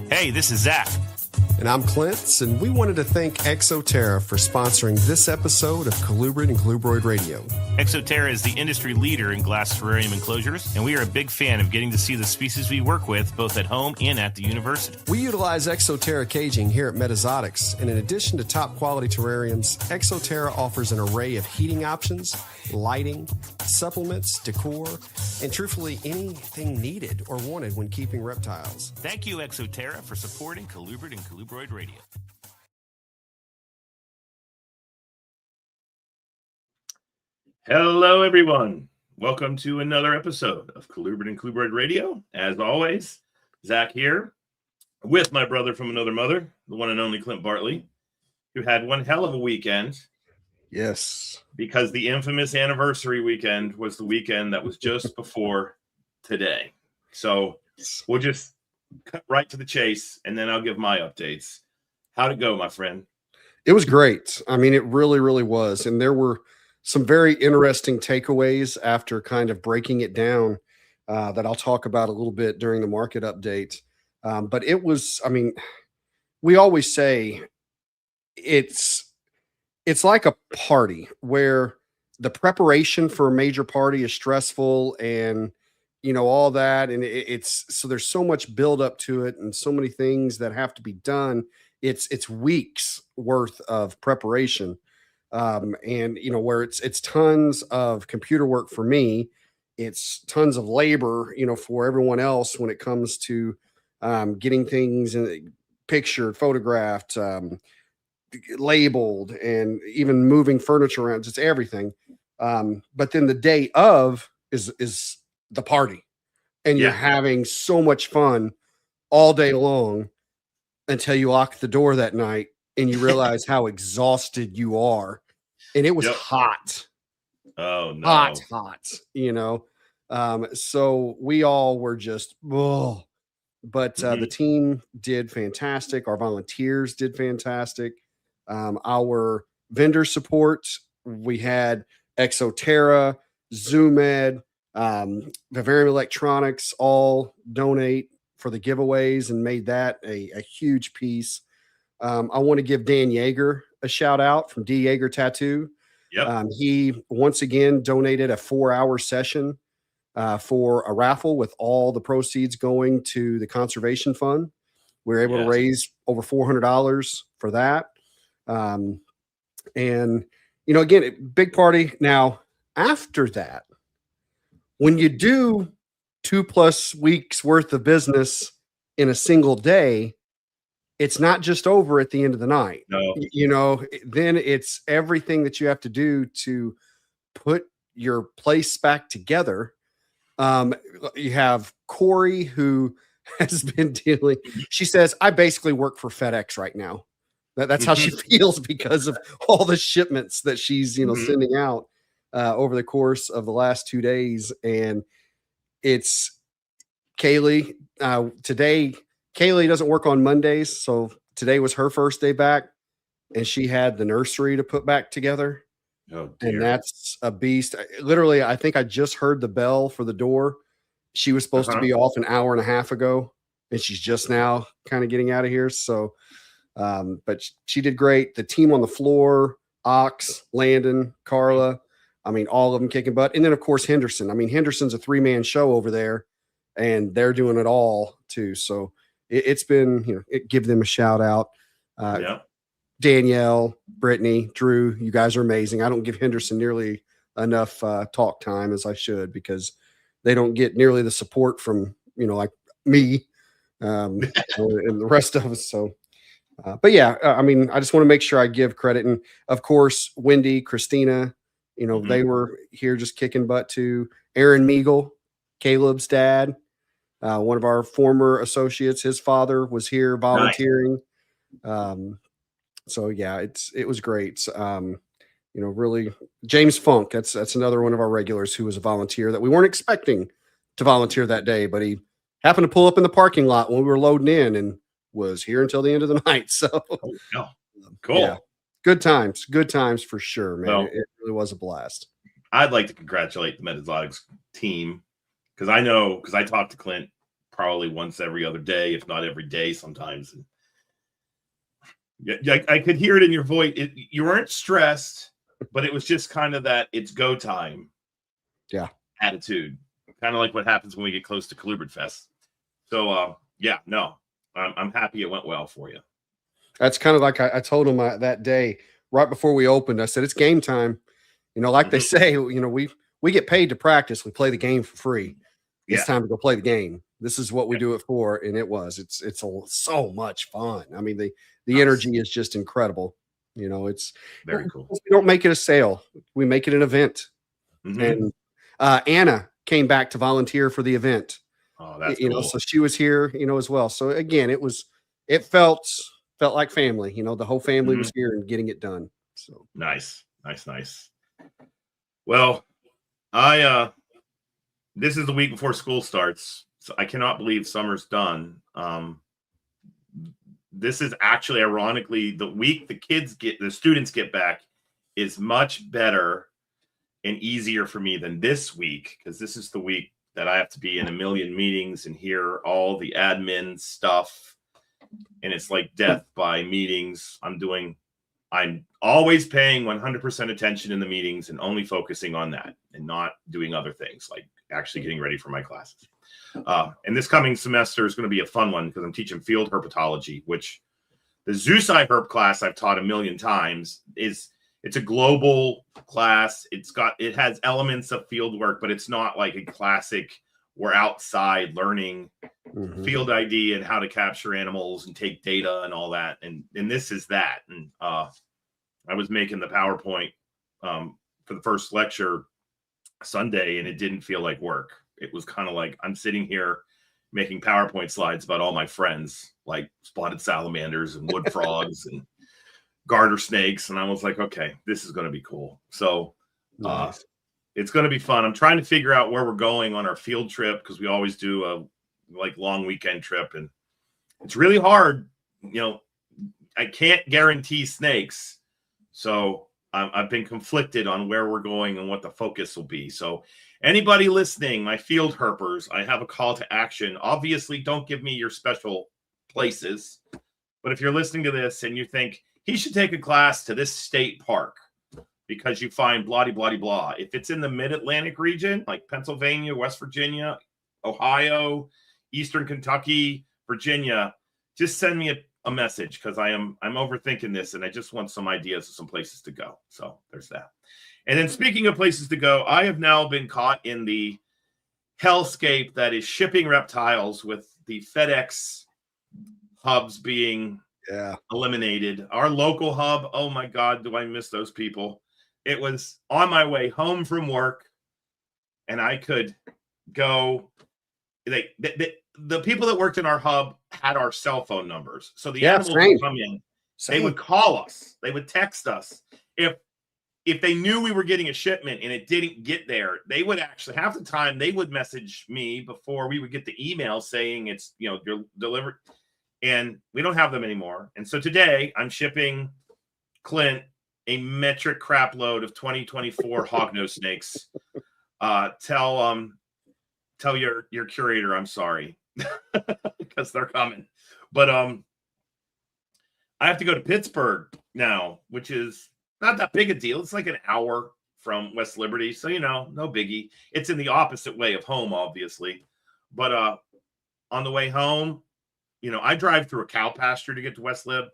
Hey, this is Zac. And I'm Clint, and we wanted to thank Exoterra for sponsoring this episode of Colubrid and Colubroid Radio. Exoterra is the industry leader in glass terrarium enclosures, and we are a big fan of getting to see the species we work with both at home and at the university. We utilize Exoterra caging here at Metazotics, and in addition to top quality terrariums, Exoterra offers an array of heating options, lighting, supplements, decor, and truthfully anything needed or wanted when keeping reptiles. Thank you, Exoterra, for supporting Colubrid and Colubroid Radio. Hello, everyone. Welcome to another episode of Colubrid and Colubroid Radio. As always, Zac here with my brother from another mother, the one and only Clint Bartley, who had one hell of a weekend. Yes. Because the infamous anniversary weekend was the weekend that was just before today. So we'll just cut right to the chase, and then I'll give my updates. How'd it go, my friend? It was great. I mean, it really, really was. And there were some very interesting takeaways after kind of breaking it down that I'll talk about a little bit during the market update. But it was, I mean, we always say it's like a party where the preparation for a major party is stressful and, you know, all that. And it's so there's so much build up to it and so many things that have to be done. It's weeks worth of preparation. And, you know, where it's tons of computer work for me, it's tons of labor, you know, for everyone else when it comes to getting things pictured, photographed, labeled, and even moving furniture around. It's everything. But then the day of is the party, and you're having so much fun all day long until you lock the door that night and you realize how exhausted you are. And it was hot. Oh no. Hot, you know. So we all were just, but the team did fantastic. Our volunteers did fantastic. Our vendor support, we had Exoterra, ZoomEd, Vivarium Electronics all donate for the giveaways and made that a huge piece. I want to give Dan Yeager a shout out from D Yeager Tattoo. Yep. He once again donated a 4-hour session for a raffle with all the proceeds going to the conservation fund. We were able to raise over $400 for that. And, you know, again, big party. Now, after that, when you do 2+ weeks worth of business in a single day, it's not just over at the end of the night. No. You know, then it's everything that you have to do to put your place back together. You have Corey, who has been dealing. She says, I basically work for FedEx right now. That's how she feels because of all the shipments that she's, you know, sending out over the course of the last 2 days. And it's Kaylee. Today, Kaylee doesn't work on Mondays, so today was her first day back, and she had the nursery to put back together. Oh, dear. And that's a beast. Literally, I think I just heard the bell for the door. She was supposed to be off an hour and a half ago, and she's just now kind of getting out of here. So, but she did great. The team on the floor, Ox, Landon, Carla, I mean, all of them kicking butt. And then, of course, Henderson. I mean, Henderson's a 3-man show over there, and they're doing it all too. So it's been, you know, give them a shout out. Danielle, Brittany, Drew, you guys are amazing. I don't give Henderson nearly enough talk time as I should because they don't get nearly the support from, you know, like me and the rest of us. So, but yeah, I mean, I just want to make sure I give credit. And of course, Wendy, Christina, you know, they were here just kicking butt too. Aaron Meagle, Caleb's dad, one of our former associates, his father was here volunteering. Nice. So yeah, it was great. You know, really, James Funk, that's another one of our regulars who was a volunteer that we weren't expecting to volunteer that day, but he happened to pull up in the parking lot when we were loading in and was here until the end of the night. So cool. Yeah, good times for sure, man. Well, it really was a blast. I'd like to congratulate the Metazotics team because I talked to Clint probably once every other day, if not every day sometimes. And yeah, I could hear it in your voice. You weren't stressed, but it was just kind of that it's go time attitude. Kind of like what happens when we get close to Colubrid Fest. So, I'm happy it went well for you. That's kind of like I told him that day right before we opened. I said, it's game time. Like they say, we get paid to practice. We play the game for free. It's time to go play the game. This is what we do it for. And it's so much fun. I mean, the energy is just incredible. It's very cool. We don't make it a sale. We make it an event. And Anna came back to volunteer for the event. Oh, that's cool. So she was here, as well. So again, it felt like family, the whole family was here and getting it done. So nice. Well, this is the week before school starts. So I cannot believe summer's done. This is actually ironically the week the students get back is much better and easier for me than this week, because this is the week that I have to be in a million meetings and hear all the admin stuff. And it's like death by meetings. I'm always paying 100% attention in the meetings and only focusing on that and not doing other things like actually getting ready for my classes. And this coming semester is going to be a fun one because I'm teaching field herpetology, which the Zooci herp class I've taught a million times it's a global class. It has elements of field work, but it's not like a classic we're outside learning field ID and how to capture animals and take data and all that. And this is that. And I was making the PowerPoint for the first lecture Sunday, and it didn't feel like work. It was kind of like I'm sitting here making PowerPoint slides about all my friends, like spotted salamanders and wood frogs and garter snakes. And I was like, okay, this is going to be cool. So nice. It's going to be fun. I'm trying to figure out where we're going on our field trip, because we always do a long weekend trip. And it's really hard. I can't guarantee snakes. So I've been conflicted on where we're going and what the focus will be. So anybody listening, my field herpers, I have a call to action. Obviously, don't give me your special places. But if you're listening to this and you think he should take a class to this state park because you find blah, blah, blah. If it's in the mid-Atlantic region, like Pennsylvania, West Virginia, Ohio, Eastern Kentucky, Virginia, just send me a message, because I'm overthinking this and I just want some ideas of some places to go. So there's that. And then speaking of places to go, I have now been caught in the hellscape that is shipping reptiles, with the FedEx hubs being eliminated. Our local hub, oh my God, do I miss those people. It was on my way home from work, and I could go. The people that worked in our hub had our cell phone numbers. So the animals would come in. They would call us. They would text us. If they knew we were getting a shipment and it didn't get there, they would actually, half the time, they would message me before we would get the email saying it's, you're delivered. And we don't have them anymore. And so today I'm shipping Clint a metric crap load of 2024 hognose snakes. Tell your curator I'm sorry, because they're coming. But I have to go to Pittsburgh now, which is not that big a deal. It's like an hour from West Liberty, so no biggie. It's in the opposite way of home, obviously. But on the way home, I drive through a cow pasture to get to West Lib.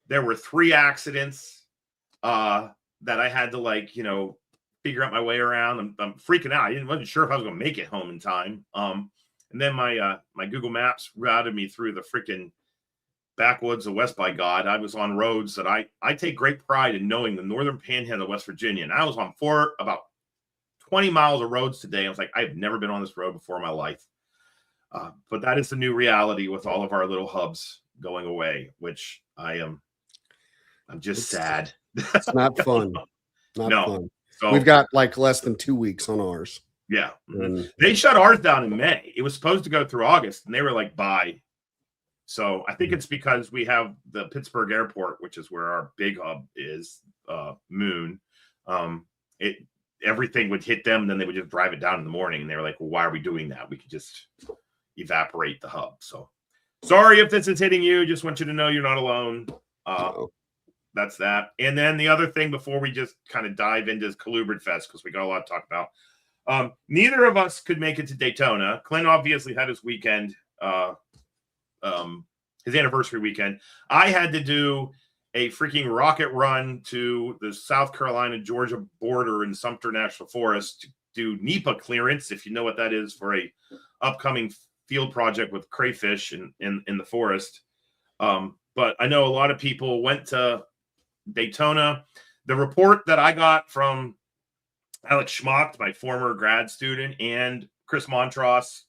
There were 3 accidents that I had to figure out my way around. I'm freaking out. I wasn't sure if I was going to make it home in time. And then my Google Maps routed me through the freaking backwoods of West by God. I was on roads that I take great pride in knowing the northern panhandle of West Virginia. And I was on about 20 miles of roads today. I was like, I've never been on this road before in my life. But that is the new reality with all of our little hubs going away, which I'm just sad. It's not fun. Not fun. So, we've got less than 2 weeks on ours. Yeah. They shut ours down in May. It was supposed to go through August, and they were like, bye. So I think it's because we have the Pittsburgh airport, which is where our big hub is, Moon. Everything would hit them, and then they would just drive it down in the morning. And they were like, well, why are we doing that? We could just evaporate the hub. So sorry if this is hitting you. Just want you to know you're not alone. That's that. And then the other thing before we just kind of dive into Colubrid Fest, because we got a lot to talk about. Neither of us could make it to Daytona. Clint obviously had his weekend, his anniversary weekend. I had to do a freaking rocket run to the South Carolina-Georgia border in Sumter National Forest to do NEPA clearance, if you know what that is, for a upcoming field project with crayfish in the forest. But I know a lot of people went to Daytona. The report that I got from Alex Schmacht, my former grad student, and Chris Montross,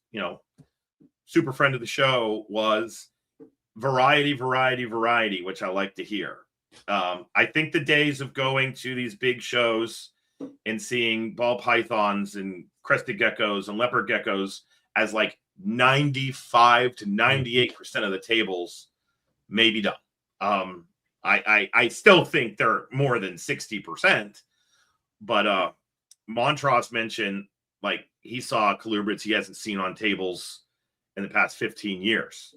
super friend of the show, was variety, which I like to hear. I think the days of going to these big shows and seeing ball pythons and crested geckos and leopard geckos as like 95 to 98% of the tables may be done. I still think they're more than 60%, but Montross mentioned like he saw colubrids he hasn't seen on tables in the past 15 years.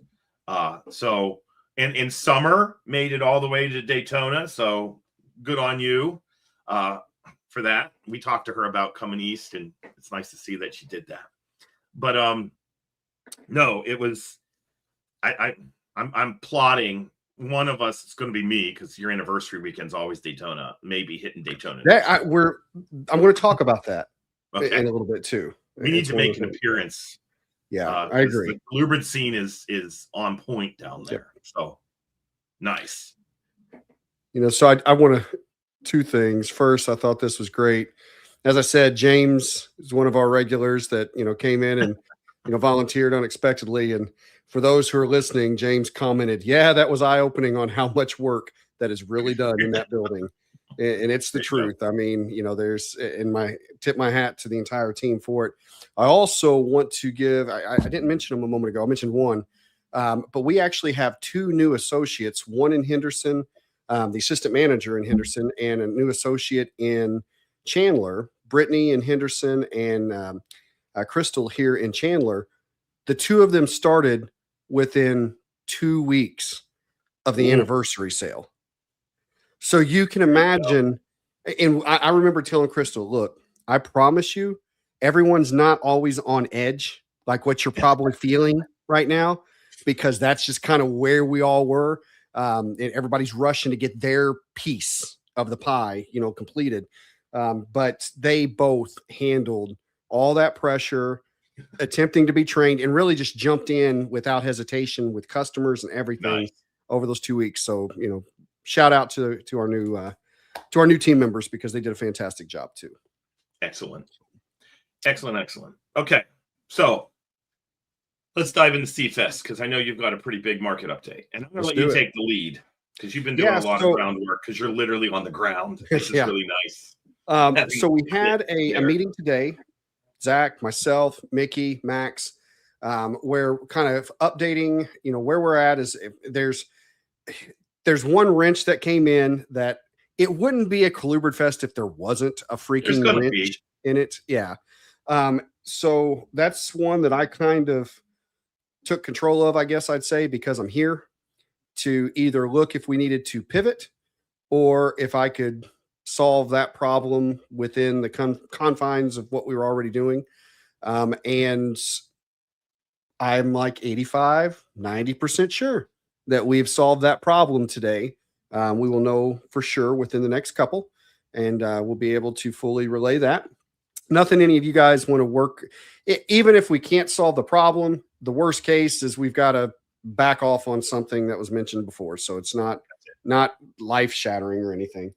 So in summer made it all the way to Daytona. So good on you for that. We talked to her about coming east, and it's nice to see that she did that. But no, it was I'm plotting. One of us, it's going to be me because your anniversary weekend's always Daytona. Maybe hitting Daytona. I'm going to talk about that in a little bit too. We need to make an appearance. Yeah, I agree. The Colubrid scene is on point down there. Yep. So nice. So I want to two things. First, I thought this was great. As I said, James is one of our regulars that came in and volunteered unexpectedly. And for those who are listening, James commented, "Yeah, that was eye-opening on how much work that is really done in that building." And it's the truth. I mean, there's, tip my hat to the entire team for it. I also want to give, I didn't mention them a moment ago. I mentioned one, but we actually have two new associates, one in Henderson, the assistant manager in Henderson, and a new associate in Chandler, Brittany in Henderson and Crystal here in Chandler. The two of them started within 2 weeks of the anniversary sale. So you can imagine, and I remember telling Crystal, look, I promise you, everyone's not always on edge like what you're probably feeling right now, because that's just kind of where we all were. And everybody's rushing to get their piece of the pie, completed. But they both handled all that pressure, attempting to be trained, and really just jumped in without hesitation with customers and everything over those 2 weeks. So, shout out to our new team members, because they did a fantastic job too. Excellent. Okay. So let's dive into C-Fest, because I know you've got a pretty big market update, and I'm going to let you take the lead, because you've been doing a lot of groundwork, because you're literally on the ground. This is really nice. So we had a meeting today, Zac, myself, Mickey, Max, we're kind of updating, where we're at. Is there's one wrench that came in that it wouldn't be a Colubrid Fest if there wasn't a freaking wrench in it. Yeah. So that's one that I kind of took control of, I guess I'd say, because I'm here to either look if we needed to pivot or if I could solve that problem within the confines of what we were already doing. And I'm like 85-90% sure that we've solved that problem today. We will know for sure within the next couple, and we'll be able to fully relay that. Nothing any of you guys want to work. Even if we can't solve the problem, the worst case is we've got to back off on something that was mentioned before. So it's not life shattering or anything.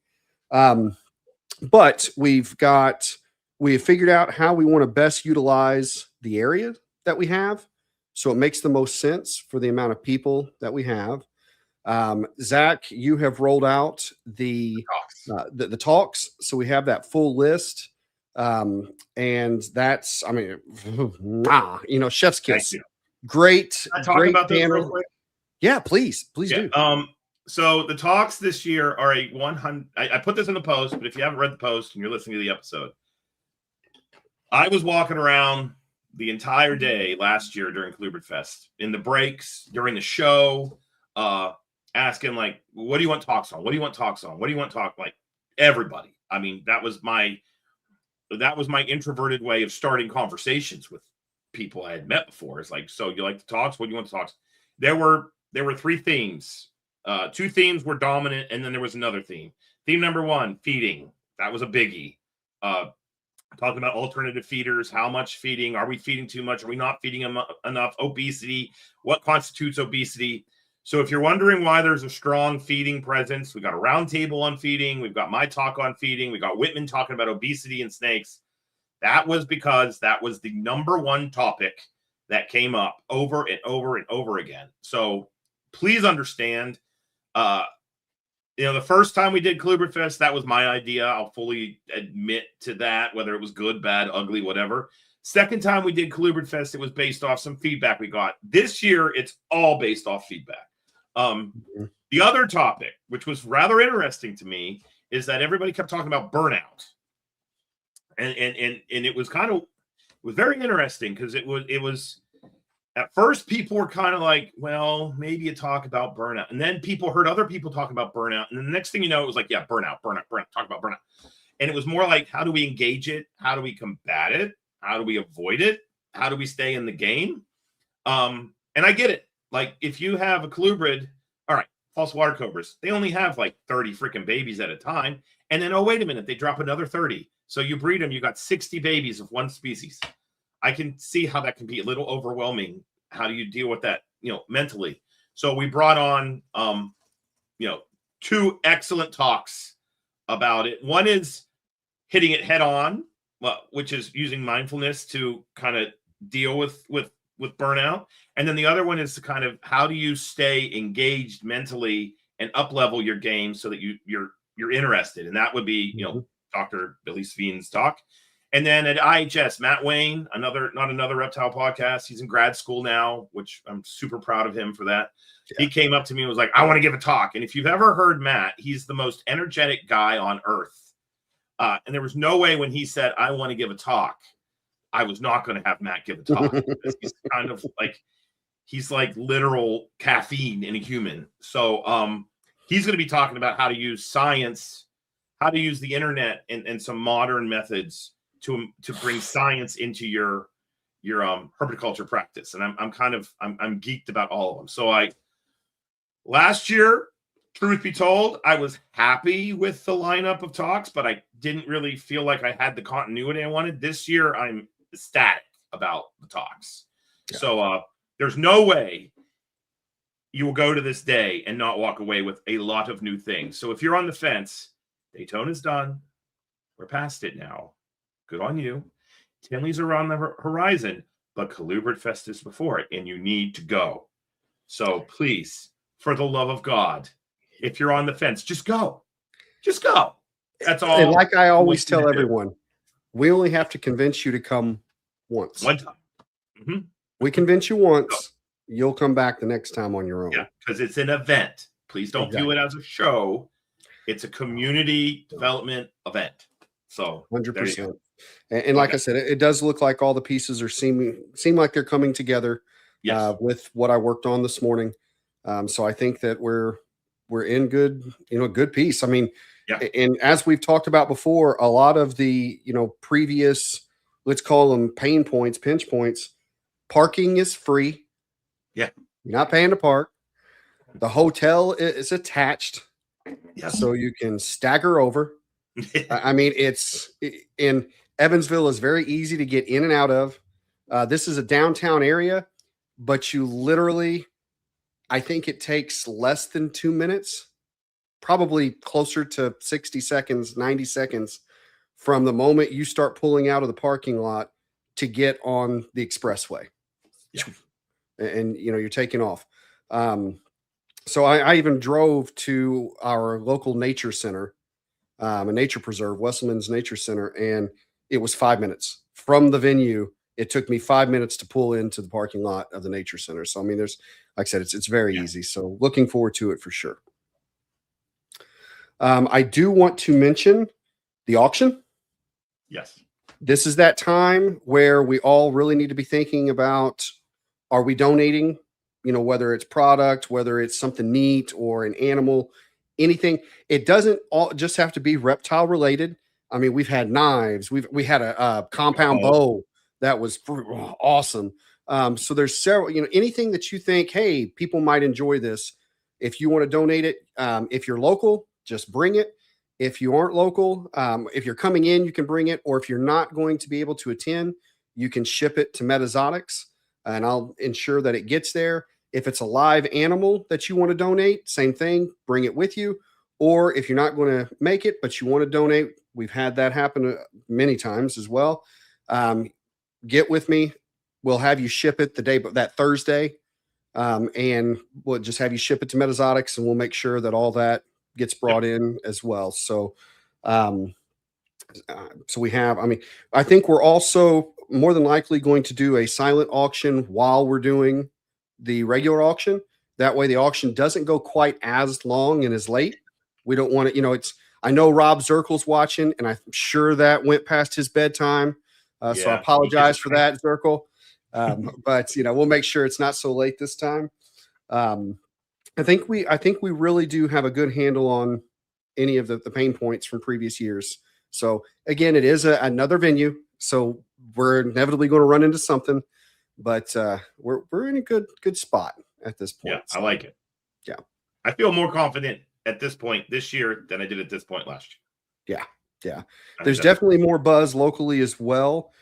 But we have figured out how we want to best utilize the area that we have, so it makes the most sense for the amount of people that we have. Zac, you have rolled out the talks, so we have that full list, and that's, chef's kiss. Great. Can I talk about this real quick? Yeah, please do. So the talks this year are a 100. I put this in the post, but if you haven't read the post and you're listening to the episode, I was walking around the entire day last year during Colubrid Fest, in the breaks, during the show, asking like, what do you want talks on? What do you want talks on? What do you want to talk? Like everybody. I mean, that was my introverted way of starting conversations with people I had met before. It's like, so you like the talks? What do you want to talk? There were 3 themes. 2 themes were dominant, and then there was another theme. Theme number 1, feeding. That was a biggie. Talking about alternative feeders, how much feeding, are we feeding too much? Are we not feeding enough? Obesity, what constitutes obesity? So if you're wondering why there's a strong feeding presence, we got a roundtable on feeding. We've got my talk on feeding. We got Whitman talking about obesity and snakes. That was because that was the number 1 topic that came up over and over and over again. So please understand, the first time we did Colubrids Fest, that was my idea. I'll fully admit to that, whether it was good, bad, ugly, whatever. Second time we did Colubrids Fest, it was based off some feedback we got. This year, it's all based off feedback. The other topic, which was rather interesting to me, is that everybody kept talking about burnout. And it was very interesting because it was at first people were kind of like, well, maybe you talk about burnout. And then people heard other people talk about burnout. And then the next thing you know, it was like, yeah, burnout, talk about burnout. And it was more like, how do we engage it? How do we combat it? How do we avoid it? How do we stay in the game? And I get it. Like if you have a colubrid, all right, false water cobras, they only have like 30 freaking babies at a time. And then, oh, wait a minute, they drop another 30. So you breed them, you got 60 babies of one species. I can see how that can be a little overwhelming. How do you deal with that, mentally? So we brought on, 2 excellent talks about it. One is hitting it head on, which is using mindfulness to kind of deal with burnout. And then the other one is to kind of, how do you stay engaged mentally and up level your game so that you're interested? And that would be, Dr. Billy Sveen's talk. And then at IHS, Matt Wayne, not another reptile podcast. He's in grad school now, which I'm super proud of him for that. Yeah. He came up to me and was like, I want to give a talk. And if you've ever heard Matt, he's the most energetic guy on earth. And there was no way when he said, I want to give a talk, I was not going to have Matt give a talk. He's kind of like, he's like literal caffeine in a human. So he's going to be talking about how to use science, how to use the internet and some modern methods to bring science into your herpetoculture practice. And I'm geeked about all of them. So last year, truth be told, I was happy with the lineup of talks, but I didn't really feel like I had the continuity I wanted. This year, I'm ecstatic about the talks. Yeah. So there's no way you will go to this day and not walk away with a lot of new things. So if you're on the fence, Daytona's done. We're past it now. Good on you. Tinley's around the horizon, but Colubrid Fest is before it, and you need to go. So please, for the love of God, if you're on the fence, just go. Just go. That's all. And like I always tell everyone, we only have to convince you to come once. One time. Mm-hmm. We convince you once, you'll come back the next time on your own. Yeah, because it's an event. Please don't view it as a show. It's a community development event. So 100%. And like I said, it does look like all the pieces are seem like they're coming together. Yes. With what I worked on this morning. So I think that we're in good piece. I mean, yeah. And as we've talked about before, a lot of the, previous, let's call them pain points, pinch points, parking is free. Yeah. You're not paying to park. The hotel is attached. Yes. So you can stagger over. I mean, in Evansville is very easy to get in and out of. This is a downtown area, but you literally, I think it takes less than 2 minutes, probably closer to 60 seconds, 90 seconds from the moment you start pulling out of the parking lot to get on the expressway. Yeah. And you're taking off. So I even drove to our local nature center, a nature preserve, Wesselman's Nature Center, and it was 5 minutes from the venue. It took me 5 minutes to pull into the parking lot of the nature center. So, I mean, there's, like I said, it's very easy. So looking forward to it for sure. I do want to mention the auction. Yes. This is that time where we all really need to be thinking about, are we donating? Whether it's product, whether it's something neat or an animal, anything. It doesn't all just have to be reptile related. I mean, we've had knives. We had a compound bow that was awesome. So there's several, anything that you think, hey, people might enjoy this. If you want to donate it, if you're local, just bring it. If you aren't local, if you're coming in, you can bring it. Or if you're not going to be able to attend, you can ship it to Metazotics, and I'll ensure that it gets there. If it's a live animal that you want to donate, same thing, bring it with you. Or if you're not going to make it, but you want to donate, we've had that happen many times as well. Get with me. We'll have you ship it that Thursday. And we'll just have you ship it to Metazotics, and we'll make sure that all that gets brought in as well. So, so we have, I think we're also more than likely going to do a silent auction while we're doing the regular auction. That way the auction doesn't go quite as long and as late. We don't want to, I know Rob Zirkle's watching, and I'm sure that went past his bedtime. So I apologize for that, Zirkle. But we'll make sure it's not so late this time. I think we really do have a good handle on any of the pain points from previous years. So again, it is another venue, so we're inevitably going to run into something, but we're in a good spot at this point. Yeah, I like it. Yeah, I feel more confident at this point this year than I did at this point last year. Yeah. There's definitely more buzz locally as well,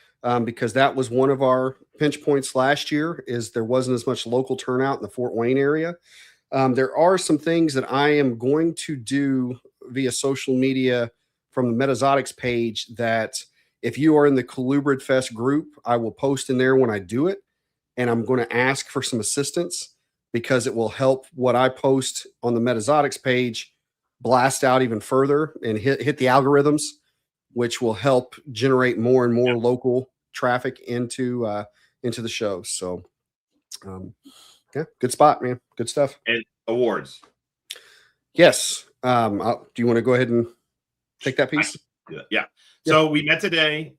because that was one of our pinch points last year. Is there wasn't as much local turnout in the Fort Wayne area. There are some things that I am going to do via social media from the Metazotics page that if you are in the Colubrid Fest group, I will post in there when I do it. And I'm going to ask for some assistance because it will help what I post on the Metazotics page blast out even further and hit the algorithms, which will help generate more and more local traffic into the show. So, yeah, good spot, man. Good stuff. And awards. Yes. Do you want to go ahead and take that piece? Yeah. So we met today.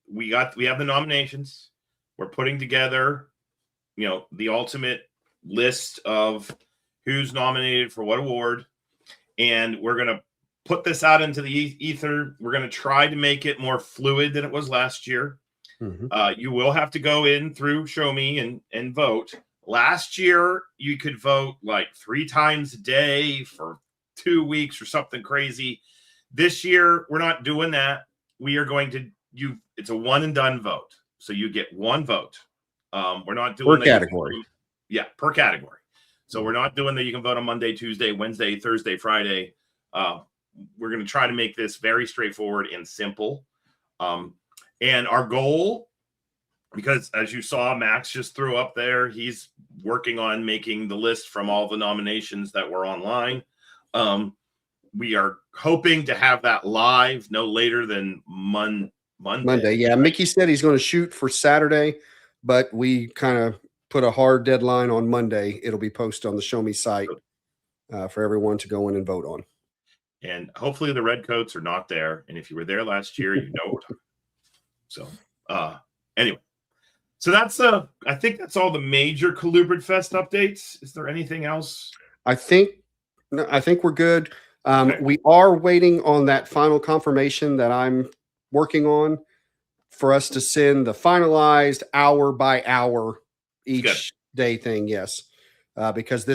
We have the nominations. We're putting together, the ultimate list of who's nominated for what award. And we're going to put this out into the ether. We're going to try to make it more fluid than it was last year. Mm-hmm. You will have to go in through Show Me and vote. Last year, you could vote like 3 times a day for 2 weeks or something crazy. This year, we're not doing that. We are going to it's a one and done vote. So you get one vote. We're not doing per category. Per category. So we're not doing that. You can vote on Monday, Tuesday, Wednesday, Thursday, Friday. We're going to try to make this very straightforward and simple. And our goal, because as you saw, Max just threw up there, he's working on making the list from all the nominations that were online. We are hoping to have that live no later than Monday. Yeah, Mickey said he's going to shoot for Saturday, but we kind of put a hard deadline on Monday. It'll be posted on the Show Me site for everyone to go in and vote on. And hopefully the red coats are not there. And if you were there last year, you know what. So anyway, so that's I think that's all the major Colubrid Fest updates. Is there anything else? I think we're good. Okay. We are waiting on that final confirmation that I'm working on for us to send the finalized hour by hour each day thing. Yes. Because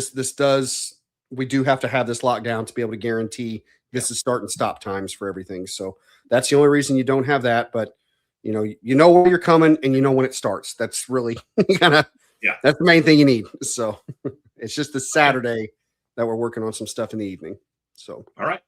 we do have to have this locked down to be able to guarantee this is start and stop times for everything. So that's the only reason you don't have that. But you know where you're coming and you know when it starts. That's really that's the main thing you need. So it's just the Saturday that we're working on some stuff in the evening. So all right.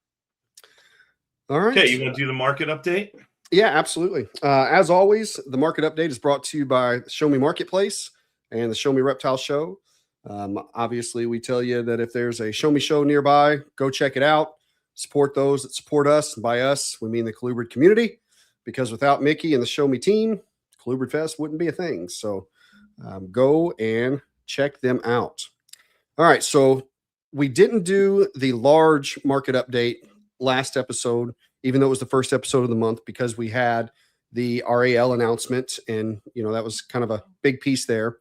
Okay, you want to do the market update? Yeah, absolutely. As always, the market update is brought to you by Show Me Marketplace and the Show Me Reptile Show. Obviously, we tell you that if there's a Show Me show nearby, go check it out. Support those that support us. And by us, we mean the Colubrid community, because without Mickey and the Show Me team, Colubrid Fest wouldn't be a thing. So go and check them out. All right, so we didn't do the large market update last episode, even though it was the first episode of the month, because we had the RAL announcement. And, that was kind of a big piece there.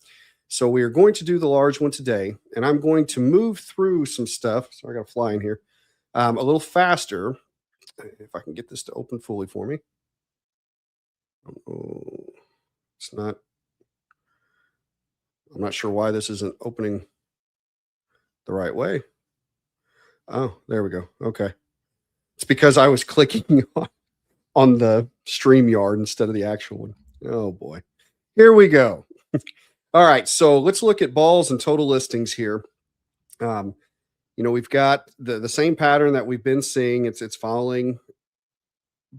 So we are going to do the large one today, and I'm going to move through some stuff. Sorry, I got to fly in here a little faster. If I can get this to open fully for me. Oh, it's not. I'm not sure why this isn't opening the right way. Oh, there we go. Okay. It's because I was clicking on the StreamYard instead of the actual one. Oh boy. Here we go. All right. So let's look at balls and total listings here. We've got the same pattern that we've been seeing. It's following,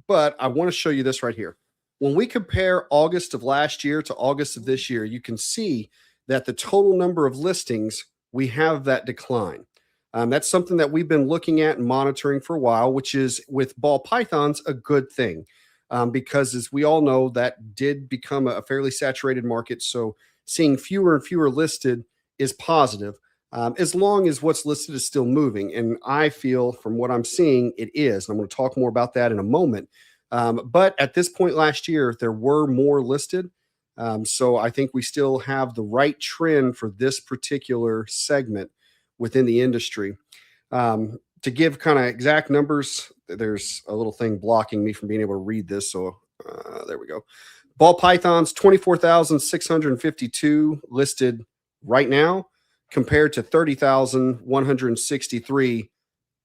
but I want to show you this right here. When we compare August of last year to August of this year, you can see that the total number of listings, we have that decline. That's something that we've been looking at and monitoring for a while, which is with ball pythons a good thing, because as we all know, that did become a fairly saturated market. So seeing fewer and fewer listed is positive, as long as what's listed is still moving. And I feel from what I'm seeing, it is. And I'm going to talk more about that in a moment. But at this point last year, there were more listed. So I think we still have the right trend for this particular segment within the industry. To give kind of exact numbers, there's a little thing blocking me from being able to read this. So there we go. Ball pythons, 24,652 listed right now, compared to 30,163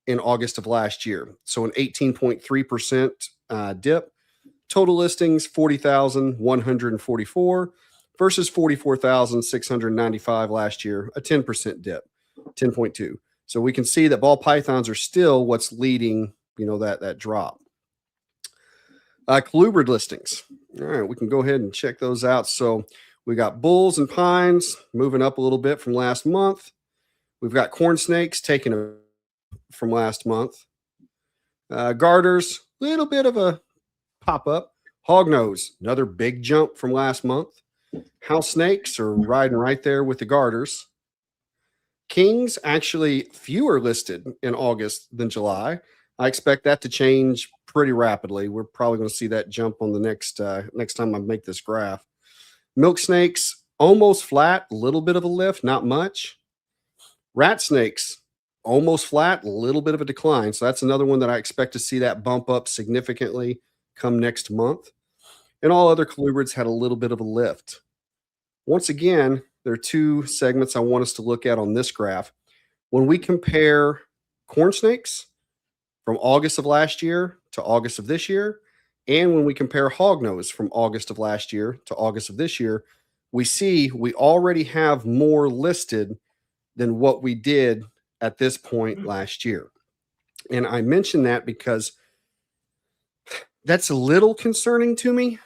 in August of last year. So an 18.3% dip. Total listings, 40,144 versus 44,695 last year, a 10% dip, 10.2. So we can see that ball pythons are still what's leading, that drop. Colubrid listings. All right, we can go ahead and check those out. So we got bulls and pines moving up a little bit from last month. We've got corn snakes taking a from last month. Garters, little bit of a pop up. Hognose, another big jump from last month. House snakes are riding right there with the garters. Kings, actually fewer listed in August than July. I expect that to change pretty rapidly. We're probably going to see that jump on the next time I make this graph. Milk snakes, almost flat, a little bit of a lift, not much. Rat snakes, almost flat, a little bit of a decline. So that's another one that I expect to see that bump up significantly come next month. And all other colubrids had a little bit of a lift. Once again, there are two segments I want us to look at on this graph. When we compare corn snakes from August of last year to August of this year, and when we compare hognose from August of last year to August of this year, we see we already have more listed than what we did at this point last year. And I mention that because that's a little concerning to me,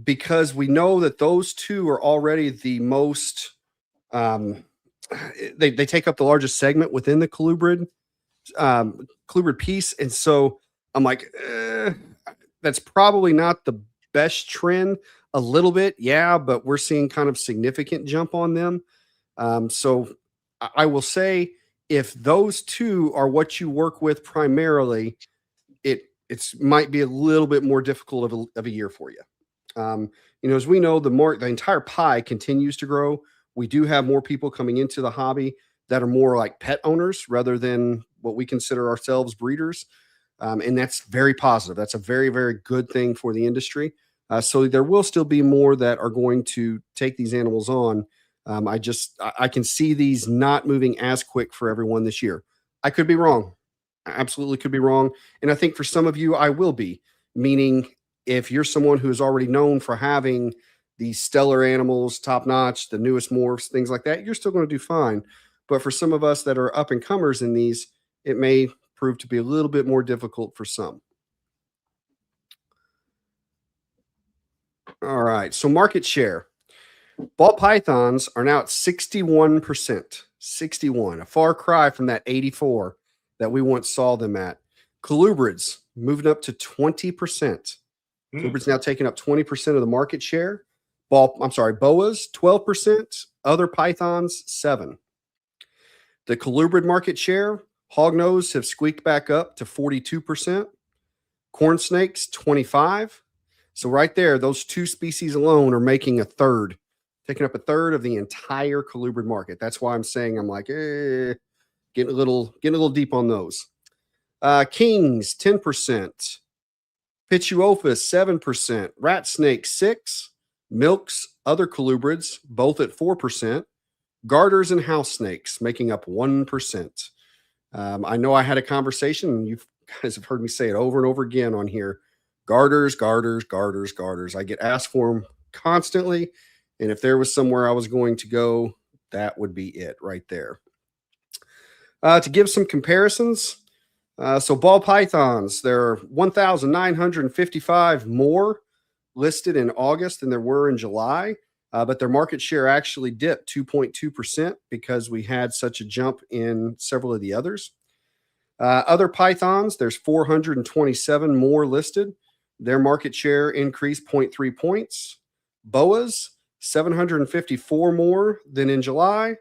because we know that those two are already the most, they take up the largest segment within the colubrid piece. And so I'm like, that's probably not the best trend. A little bit, yeah, but we're seeing kind of significant jump on them. So I will say, if those two are what you work with primarily, it's might be a little bit more difficult of a year for you. As we know, the entire pie continues to grow. We do have more people coming into the hobby that are more like pet owners rather than what we consider ourselves breeders. And that's very positive. That's a very, very good thing for the industry. So there will still be more that are going to take these animals on. I can see these not moving as quick for everyone this year. I could be wrong. I absolutely could be wrong. And I think for some of you, I will be, meaning if you're someone who is already known for having these stellar animals, top notch, the newest morphs, things like that, you're still going to do fine. But for some of us that are up and comers in these, it may prove to be a little bit more difficult for some. All right. So market share. Ball pythons are now at 61%. 61, a far cry from that 84 that we once saw them at. Colubrids moving up to 20%. Colubrids now taking up 20% of the market share. Boas, 12%. Other pythons, 7%. The colubrid market share, hognose have squeaked back up to 42%. Corn snakes, 25%. So right there, those two species alone are making taking up a third of the entire colubrid market. That's why I'm saying I'm like, getting a little deep on those. Kings, 10%. Pituophis, 7%. Rat snake, 6%. Milks, other colubrids, both at 4%. Garters and house snakes making up 1%. I know I had a conversation, and you guys have heard me say it over and over again on here. Garters, garters, garters, garters. I get asked for them constantly. And if there was somewhere I was going to go, that would be it right there. To give some comparisons, so ball pythons, there are 1,955 more listed in August than there were in July, but their market share actually dipped 2.2% because we had such a jump in several of the others. Other pythons, there's 427 more listed. Their market share increased 0.3 points. Boas, 754 more than in July,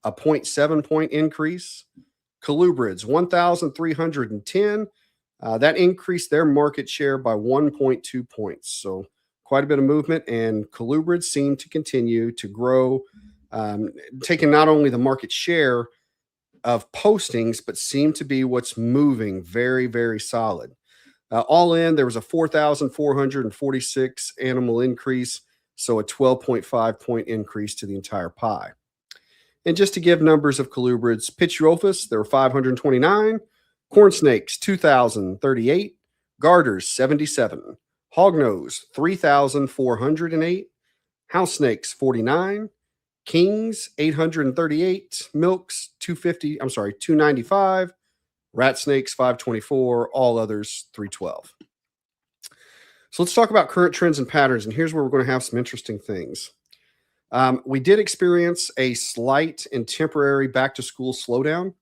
a 0.7 point increase. Colubrids, 1,310. That increased their market share by 1.2 points. So quite a bit of movement, and colubrids seem to continue to grow, taking not only the market share of postings, but seem to be what's moving very, very solid. All in, there was a 4,446 animal increase, so a 12.5 point increase to the entire pie. And just to give numbers of colubrids, Pituophis, there were 529, corn snakes, 2,038, garters, 77, hognose, 3,408, house snakes, 49, kings, 838, milks, 295, rat snakes, 524, all others, 312. So let's talk about current trends and patterns, and here's where we're going to have some interesting things. We did experience a slight and temporary back-to-school slowdown.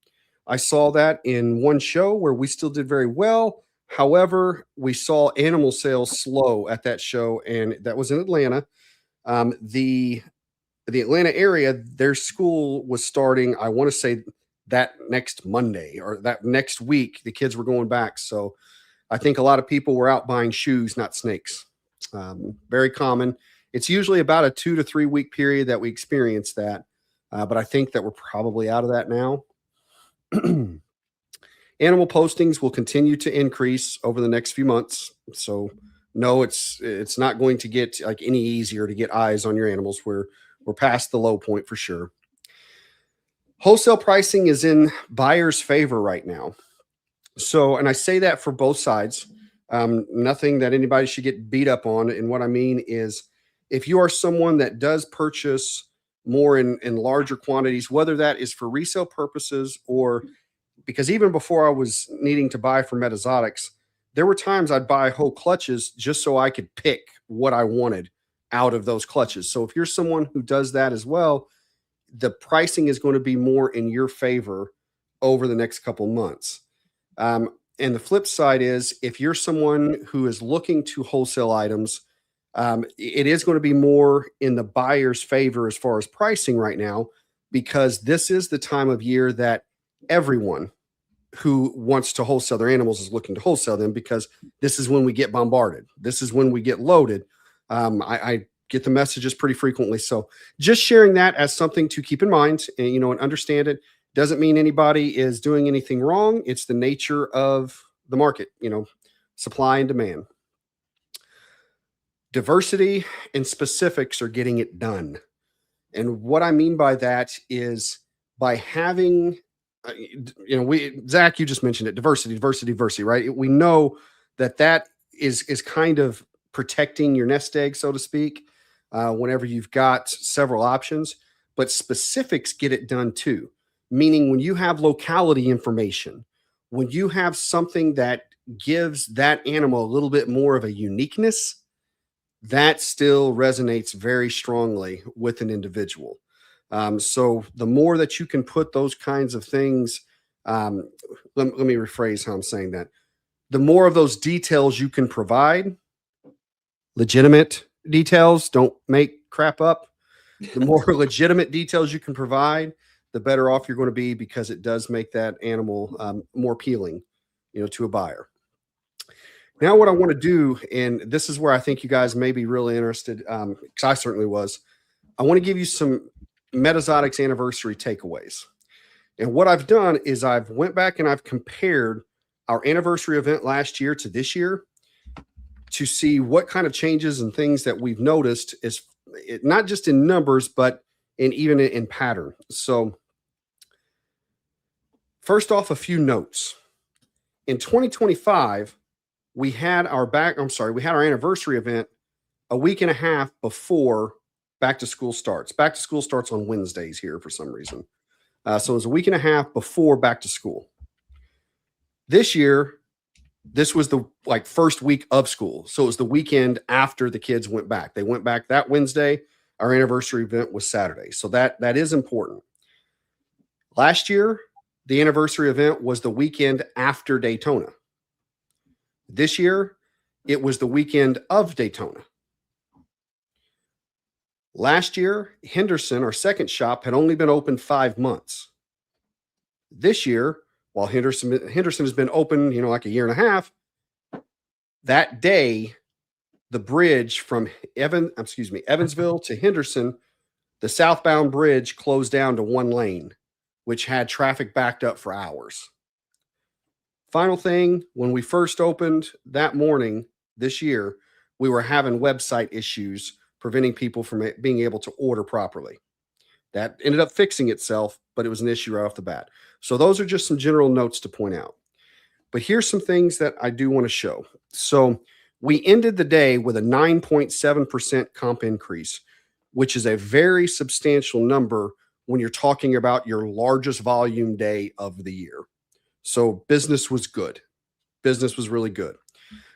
I saw that in one show where we still did very well. However, we saw animal sales slow at that show, and that was in Atlanta. The Atlanta area, their school was starting, I want to say, that next Monday or that next week. The kids were going back. So I think a lot of people were out buying shoes, not snakes. Very common. It's usually about a 2 to 3 week period that we experience that. But I think that we're probably out of that now. Animal postings will continue to increase over the next few months. So no, it's not going to get like any easier to get eyes on your animals. We're past the low point for sure. Wholesale pricing is in buyers' favor right now. So, and I say that for both sides. Nothing that anybody should get beat up on. And what I mean is, if you are someone that does purchase more in larger quantities, whether that is for resale purposes or because even before I was needing to buy for Metazotics, there were times I'd buy whole clutches just so I could pick what I wanted out of those clutches. So if you're someone who does that as well, the pricing is going to be more in your favor over the next couple months. And the flip side is, if you're someone who is looking to wholesale items, it is going to be more in the buyer's favor as far as pricing right now, because this is the time of year that everyone who wants to wholesale their animals is looking to wholesale them, because this is when we get bombarded. This is when we get loaded. I get the messages pretty frequently. So just sharing that as something to keep in mind and, and understand it. Doesn't mean anybody is doing anything wrong. It's the nature of the market, supply and demand. Diversity and specifics are getting it done. And what I mean by that is by having, Zac, you just mentioned it, diversity, right? We know that is kind of protecting your nest egg, so to speak, whenever you've got several options, but specifics get it done too. Meaning when you have locality information, when you have something that gives that animal a little bit more of a uniqueness, that still resonates very strongly with an individual. So the more that you can put those kinds of things, let me rephrase how I'm saying that. The more of those details you can provide, legitimate details, don't make crap up. The more legitimate details you can provide, the better off you're going to be, because it does make that animal more appealing, to a buyer. Now, what I want to do, and this is where I think you guys may be really interested, because I certainly was. I want to give you some Metazotics anniversary takeaways. And what I've done is I've went back and I've compared our anniversary event last year to this year to see what kind of changes and things that we've noticed is not just in numbers, but even in pattern. So first off, a few notes. In 2025, we had our anniversary event a week and a half before back to school starts. Back to school starts on Wednesdays here for some reason. So it was a week and a half before back to school. This year, this was the first week of school. So it was the weekend after the kids went back. They went back that Wednesday. Our anniversary event was Saturday. So that is important. Last year, the anniversary event was the weekend after Daytona. This year, it was the weekend of Daytona. Last year, Henderson, our second shop, had only been open 5 months. This year, while Henderson has been open, like a year and a half, that day, the bridge from Evansville to Henderson, the southbound bridge closed down to one lane, which had traffic backed up for hours. Final thing, when we first opened that morning this year, we were having website issues preventing people from being able to order properly. That ended up fixing itself, but it was an issue right off the bat. So those are just some general notes to point out. But here's some things that I do want to show. So we ended the day with a 9.7% comp increase, which is a very substantial number when you're talking about your largest volume day of the year. So business was good. Business was really good.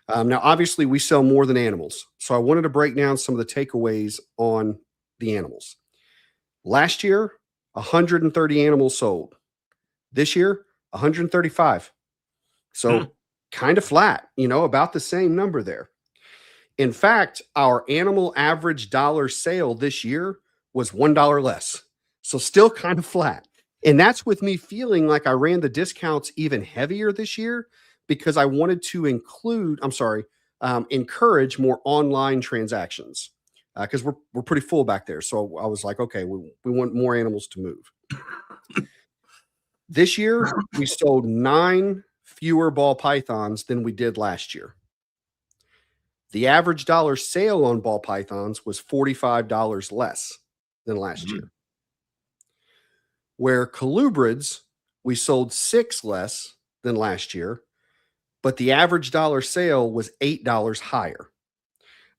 Now, obviously, we sell more than animals. So I wanted to break down some of the takeaways on the animals. Last year, 130 animals sold. This year, 135. So kind of flat, about the same number there. In fact, our animal average dollar sale this year was $1 less. So still kind of flat. And that's with me feeling like I ran the discounts even heavier this year because I wanted to encourage more online transactions because we're pretty full back there. So I was like, okay, we want more animals to move. This year, we sold 9 fewer ball pythons than we did last year. The average dollar sale on ball pythons was $45 less than last year. Where colubrids, we sold 6 less than last year, but the average dollar sale was $8 higher.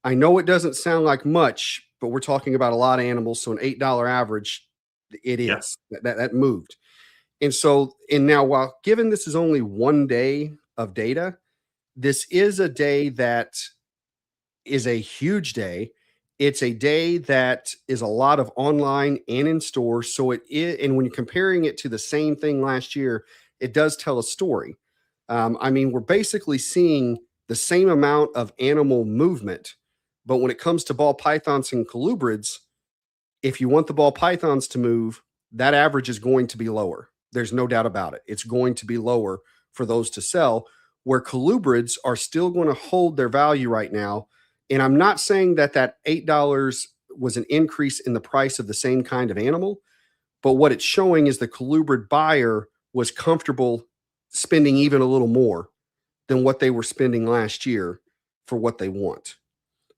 I know it doesn't sound like much, but we're talking about a lot of animals, so an $8 average, it is. That moved. And now while given this is only one day of data, this is a day that is a huge day. It's a day that is a lot of online and in store. So it is, and when you're comparing it to the same thing last year, it does tell a story. We're basically seeing the same amount of animal movement, but when it comes to ball pythons and colubrids, if you want the ball pythons to move, that average is going to be lower. There's no doubt about it. It's going to be lower for those to sell, where colubrids are still going to hold their value right now. And I'm not saying that $8 was an increase in the price of the same kind of animal, but what it's showing is the colubrid buyer was comfortable spending even a little more than what they were spending last year for what they want.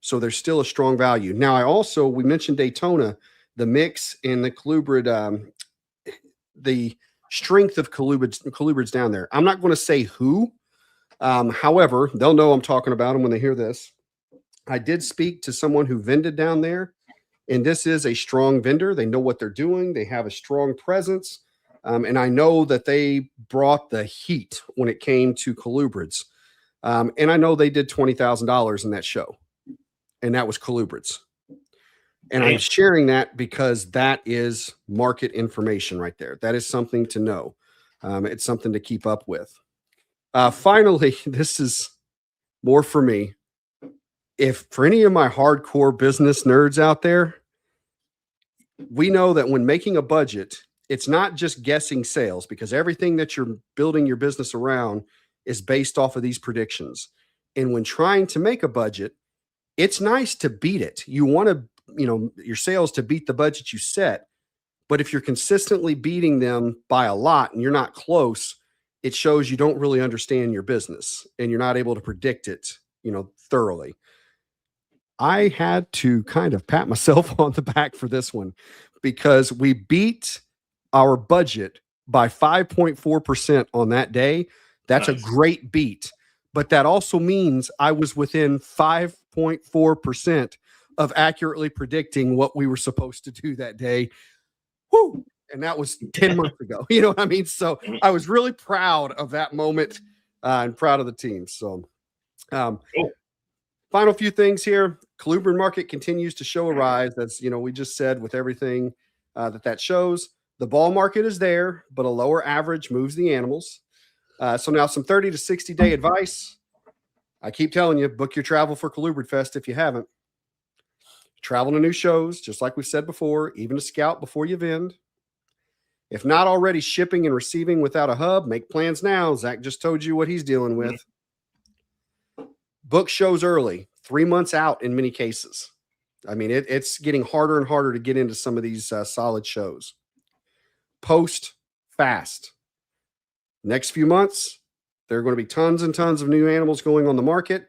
So there's still a strong value. Now, we mentioned Daytona, the mix in the colubrid, the strength of colubrids down there. I'm not going to say who. However, they'll know I'm talking about them when they hear this. I did speak to someone who vended down there, and this is a strong vendor. They know what they're doing. They have a strong presence. And I know that they brought the heat when it came to colubrids. And I know they did $20,000 in that show, and that was colubrids. And I'm sharing that because that is market information right there. That is something to know. It's something to keep up with. Finally, this is more for me. If for any of my hardcore business nerds out there, we know that when making a budget, it's not just guessing sales, because everything that you're building your business around is based off of these predictions. And when trying to make a budget, it's nice to beat it. You want to, your sales to beat the budget you set. But if you're consistently beating them by a lot and you're not close, it shows you don't really understand your business and you're not able to predict it, thoroughly. I had to kind of pat myself on the back for this one because we beat our budget by 5.4% on that day. That's nice. A great beat. But that also means I was within 5.4% of accurately predicting what we were supposed to do that day. Woo! And that was 10 months ago. You know what I mean? So I was really proud of that moment and proud of the team. So final few things here. Colubrid market continues to show a rise. That's, we just said with everything that shows. The ball market is there, but a lower average moves the animals. So now some 30 to 60 day advice. I keep telling you, book your travel for Colubrid Fest if you haven't. Travel to new shows, just like we said before, even to scout before you vend. If not already shipping and receiving without a hub, make plans now. Zac just told you what he's dealing with. Book shows early, 3 months out in many cases. I mean, it's getting harder and harder to get into some of these solid shows. Post fast. Next few months, there are going to be tons and tons of new animals going on the market.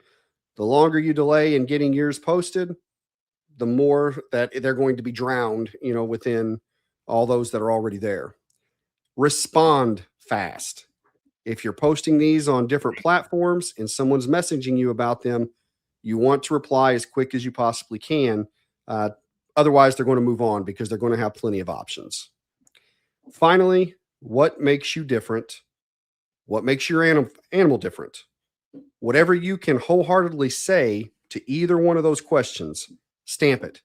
The longer you delay in getting yours posted, the more that they're going to be drowned, within all those that are already there. Respond fast. If you're posting these on different platforms and someone's messaging you about them, you want to reply as quick as you possibly can. Otherwise, they're going to move on because they're going to have plenty of options. Finally, what makes you different? What makes your animal different? Whatever you can wholeheartedly say to either one of those questions, stamp it.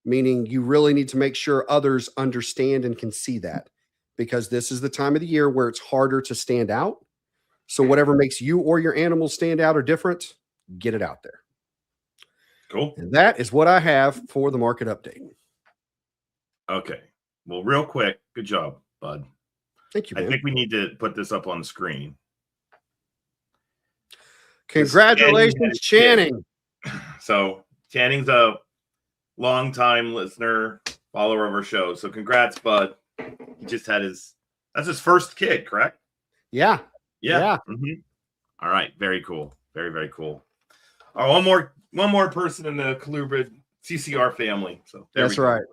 Meaning you really need to make sure others understand and can see that, because this is the time of the year where it's harder to stand out. So whatever makes you or your animal stand out or different, get it out there. Cool. And that is what I have for the market update. Okay. Well, real quick, good job, bud. Thank you, man. I think we need to put this up on the screen. Congratulations, Channing. So Channing's a longtime listener, follower of our show. So congrats, bud. He just had that's his first kid, correct? Yeah. Mm-hmm. All right. Very cool. Very, very cool. One more person in the Colubrid CCR family. So that's right.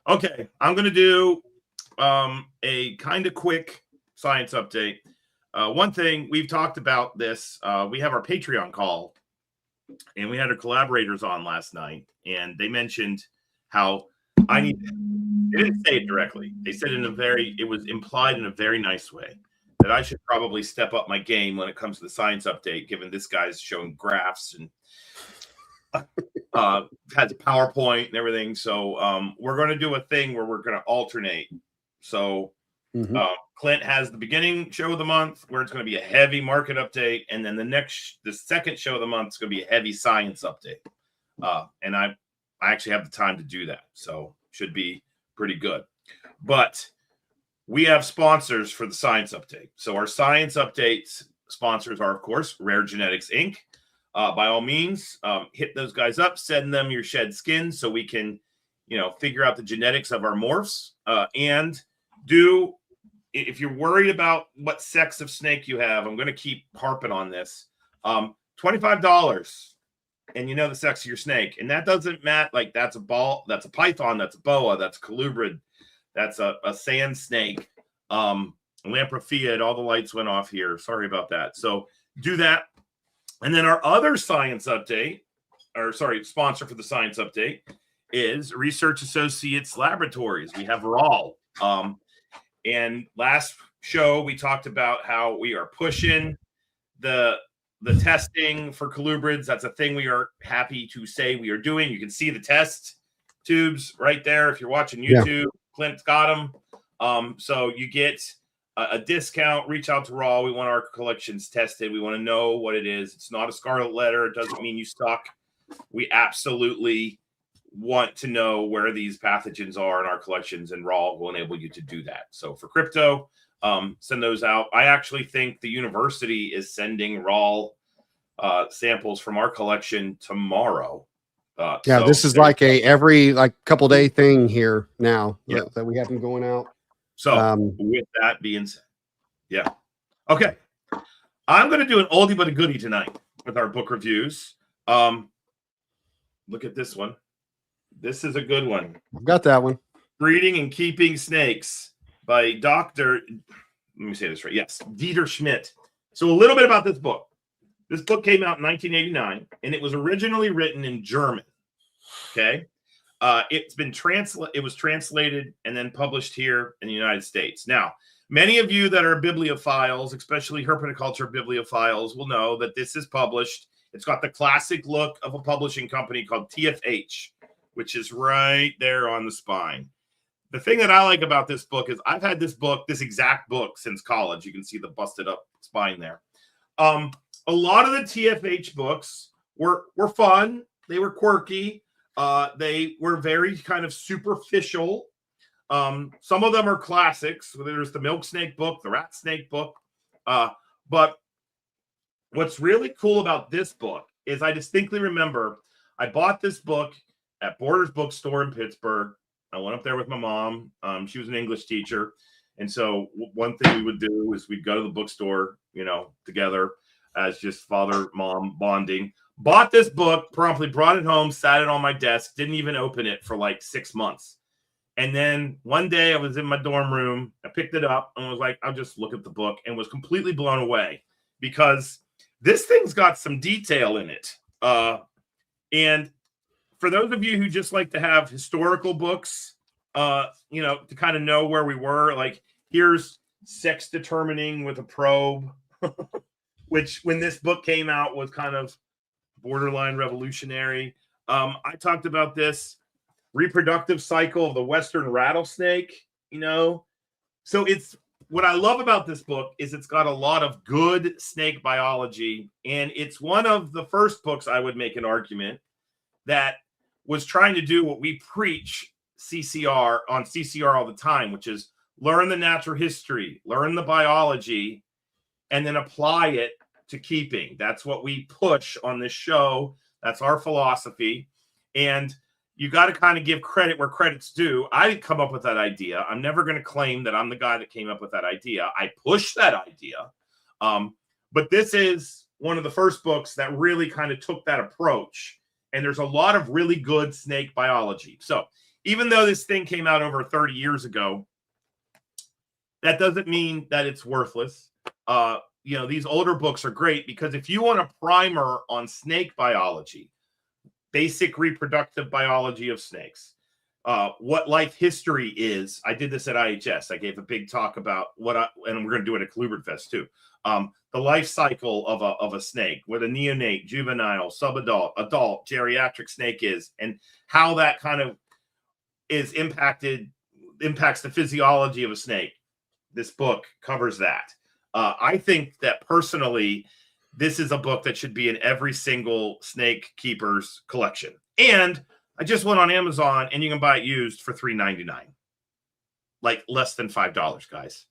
Okay. I'm going to do a kind of quick science update. One thing we've talked about this, we have our Patreon call, and we had our collaborators on last night, and they mentioned how they didn't say it directly. They said it was implied in a very nice way that I should probably step up my game when it comes to the science update, given this guy's showing graphs and has a PowerPoint and everything. So we're going to do a thing where we're going to alternate. So Clint has the beginning show of the month where it's going to be a heavy market update, and then the second show of the month is going to be a heavy science update. And I actually have the time to do that, so should be pretty good. But we have sponsors for the science update. So our science updates sponsors are, of course, Rare Genetics Inc. By all means, hit those guys up, send them your shed skin so we can, figure out the genetics of our morphs. And if you're worried about what sex of snake you have, I'm going to keep harping on this. $25, and the sex of your snake. And that doesn't matter. Like, that's a ball, that's a python, that's a boa, that's a colubrid, that's a sand snake. Lamprophia, all the lights went off here. Sorry about that. So do that. And then our other science update, sponsor for the science update is Research Associates Laboratories. We have RAL. And last show, we talked about how we are pushing the testing for colubrids. That's a thing we are happy to say we are doing. You can see the test tubes right there. If you're watching YouTube, yeah. Clint's got them. So you get a discount. Reach out to RAW. We want our collections tested. We want to know what it is. It's not a scarlet letter. It doesn't mean you suck. We absolutely want to know where these pathogens are in our collections, and RAW will enable you to do that. So for crypto, send those out. I actually think the university is sending RAW samples from our collection tomorrow. This is like every couple day thing here now that we have them going out. So with that being said, okay, I'm going to do an oldie but a goodie tonight with our book reviews. Look at this one. This is a good one. I've got that one. Breeding and Keeping Snakes by Dr. Let me say this right. Yes, Dieter Schmidt. So a little bit about this book. This book came out in 1989, and it was originally written in German. Okay. It was translated and then published here in the United States. Now, many of you that are bibliophiles, especially herpetoculture bibliophiles, will know that this is published. It's got the classic look of a publishing company called TFH, which is right there on the spine. The thing that I like about this book is I've had this exact book since college. You can see the busted up spine there. A lot of the TFH books were fun. They were quirky. They were very kind of superficial. Some of them are classics. There's the milk snake book, the rat snake book. But what's really cool about this book is I distinctly remember I bought this book at Borders Bookstore in Pittsburgh. I went up there with my mom. She was an English teacher. And so one thing we would do is we'd go to the bookstore, together as just father, mom bonding. Bought this book, promptly brought it home, sat it on my desk, didn't even open it for like 6 months. And then one day I was in my dorm room. I picked it up and was like, I'll just look at the book, and was completely blown away because this thing's got some detail in it. And for those of you who just like to have historical books, to kind of know where we were, like here's sex determining with a probe, which when this book came out was kind of borderline revolutionary. I talked about this reproductive cycle of the Western rattlesnake, So it's what I love about this book is it's got a lot of good snake biology. And it's one of the first books I would make an argument that was trying to do what we preach on CCR all the time, which is learn the natural history, learn the biology, and then apply it to keeping. That's what we push on this show. That's our philosophy. And you got to kind of give credit where credit's due. I didn't come up with that idea. I'm never going to claim that I'm the guy that came up with that idea. I pushed that idea. But this is one of the first books that really kind of took that approach. And there's a lot of really good snake biology. So even though this thing came out over 30 years ago, that doesn't mean that it's worthless. These older books are great because if you want a primer on snake biology, basic reproductive biology of snakes, what life history is. I did this at IHS. I gave a big talk about and we're going to do it at Colubrids Fest too. The life cycle of a snake, what a neonate, juvenile, subadult, adult, geriatric snake is, and how that kind of impacts the physiology of a snake. This book covers that. I think that personally, this is a book that should be in every single snake keeper's collection. And I just went on Amazon and you can buy it used for $3.99, like less than $5, guys.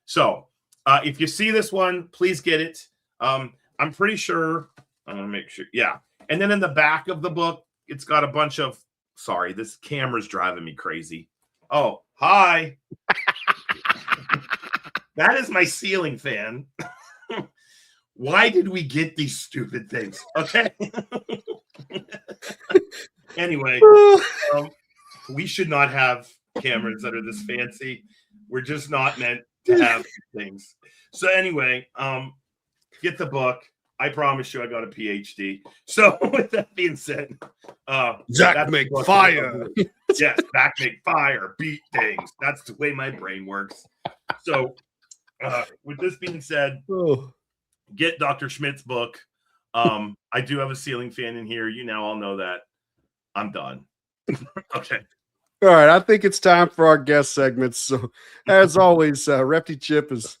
So if you see this one, please get it. I'm pretty sure. I'm going to make sure. Yeah. And then in the back of the book, it's got a bunch of, sorry, this camera's driving me crazy. Oh, hi. That is my ceiling fan. Why did we get these stupid things? Okay. Anyway, we should not have cameras that are this fancy. We're just not meant to have these things. So anyway, get the book. I promise you I got a PhD. So with that being said, Zac make fire. Yes, Zac make fire, beat things. That's the way my brain works. So with this being said, get Dr. Schmidt's book. I do have a ceiling fan in here. You now all know that. I'm done. Okay. All right. I think it's time for our guest segments. So as always, Repti Chip is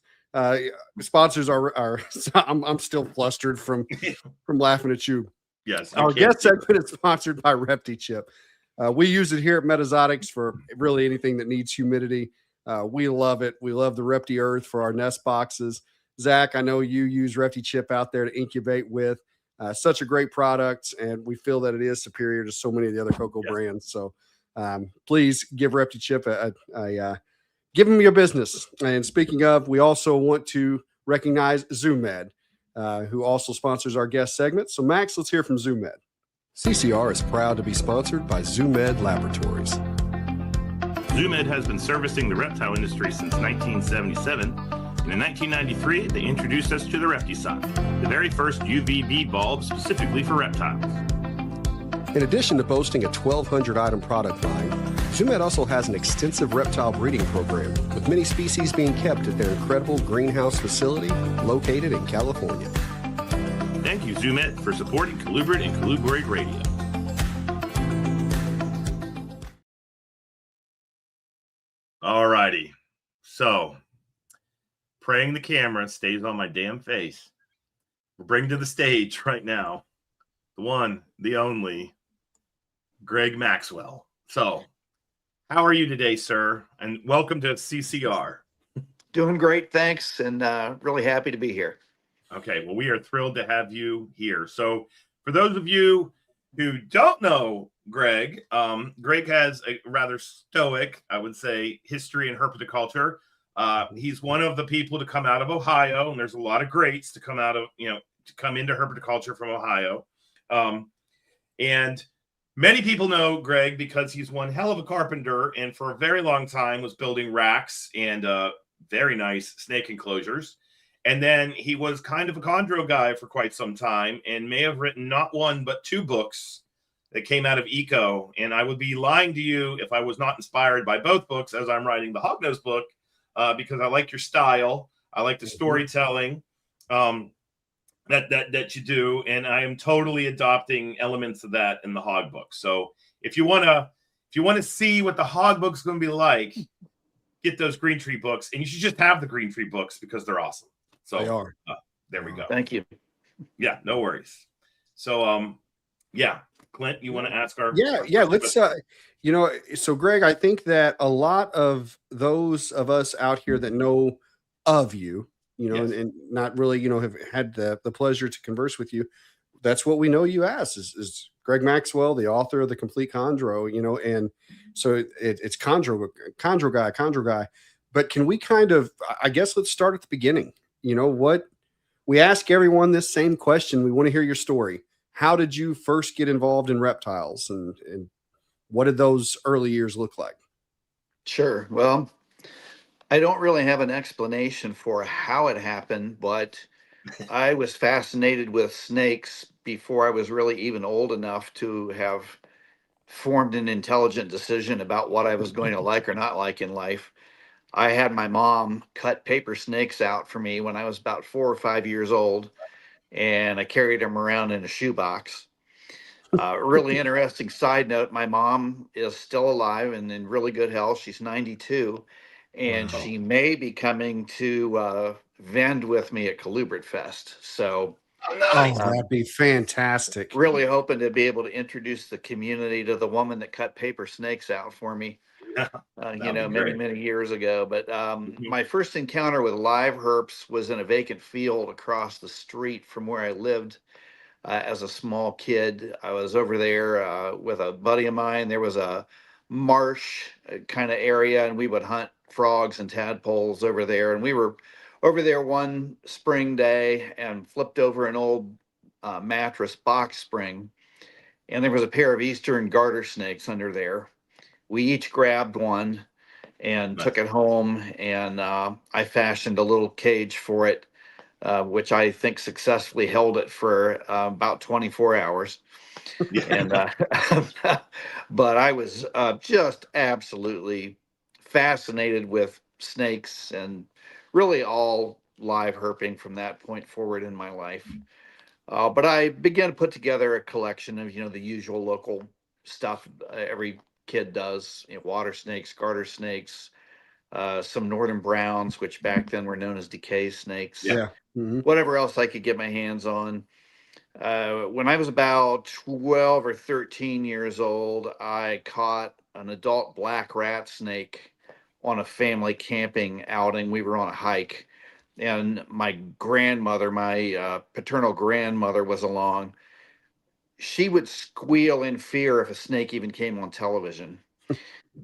sponsors are I'm still flustered from laughing at you. Yes. Our guest segment is sponsored by Repti Chip. We use it here at Metazotics for really anything that needs humidity. We love it. We love the Repti Earth for our nest boxes. Zac, I know you use Repti Chip out there to incubate with. Such a great product, and we feel that it is superior to so many of the other cocoa brands. So please give ReptiChip give them your business. And speaking of, we also want to recognize ZoomMed, who also sponsors our guest segment. So Max, let's hear from ZoomMed. CCR is proud to be sponsored by ZoomMed Laboratories. ZoomMed has been servicing the reptile industry since 1977, and in 1993, they introduced us to the ReptiSock, the very first UVB bulb specifically for reptiles. In addition to boasting a 1,200-item product line, ZoomMed also has an extensive reptile breeding program, with many species being kept at their incredible greenhouse facility located in California. Thank you, ZoomMed, for supporting Colubrid and Colubrids Radio. All righty. So, praying the camera stays on my damn face. We'll bring to the stage right now the one, the only, Greg Maxwell. So, how are you today, sir? And welcome to CCR. Doing great, thanks, and really happy to be here. Okay, well, we are thrilled to have you here. So, for those of you who don't know Greg, Greg has a rather stoic, I would say, history in herpetoculture. He's one of the people to come out of Ohio, and there's a lot of greats to come out of, to come into herpetoculture from Ohio. And many people know Greg because he's one hell of a carpenter, and for a very long time was building racks and very nice snake enclosures. And then he was kind of a chondro guy for quite some time and may have written not one, but 2 books that came out of Eco. And I would be lying to you if I was not inspired by both books as I'm writing the Hognose book, because I like your style. I like the storytelling that you do. And I am totally adopting elements of that in the Hog book. So if you want to see what the Hog book's going to be like, get those Green Tree books, and you should just have the Green Tree books because they're awesome. So they are. There we go. Thank you. Yeah, no worries. So, Clint, you want to ask our? Let's, so Greg, I think that a lot of those of us out here that know of you, and not really, have had the pleasure to converse with you, that's what we know you as is Greg Maxwell, the author of The Complete Chondro, and so it's chondro guy. But can we kind of, I guess, let's start at the beginning. What we ask everyone this same question. We want to hear your story. How did you first get involved in reptiles, and what did those early years look like? Sure. Well, I don't really have an explanation for how it happened, but I was fascinated with snakes before I was really even old enough to have formed an intelligent decision about what I was going to like or not like in life. I had my mom cut paper snakes out for me when I was about 4 or 5 years old, and I carried them around in a shoebox. Really interesting side note, my mom is still alive and in really good health. She's 92, and Wow. she may be coming to vend with me at Colubrid Fest. So That'd be fantastic. really hoping to be able to introduce the community to the woman that cut paper snakes out for me. Many years ago. But my first encounter with live herps was in a vacant field across the street from where I lived as a small kid. I was over there with a buddy of mine. There was a marsh kind of area, and we would hunt frogs and tadpoles over there. And we were over there one spring day and flipped over an old mattress box spring, and there was a pair of eastern garter snakes under there. We each grabbed one and took it home, and I fashioned a little cage for it, which I think successfully held it for about 24 hours. And but I was just absolutely fascinated with snakes and really all live herping from that point forward in my life. But I began to put together a collection of, the usual local stuff every kid does, water snakes, garter snakes, some northern browns, which back then were known as decay snakes. Whatever else I could get my hands on. When I was about 12 or 13 years old, I caught an adult black rat snake on a family camping outing. We were on a hike. and my grandmother, my paternal grandmother was along, she would squeal in fear if a snake even came on television.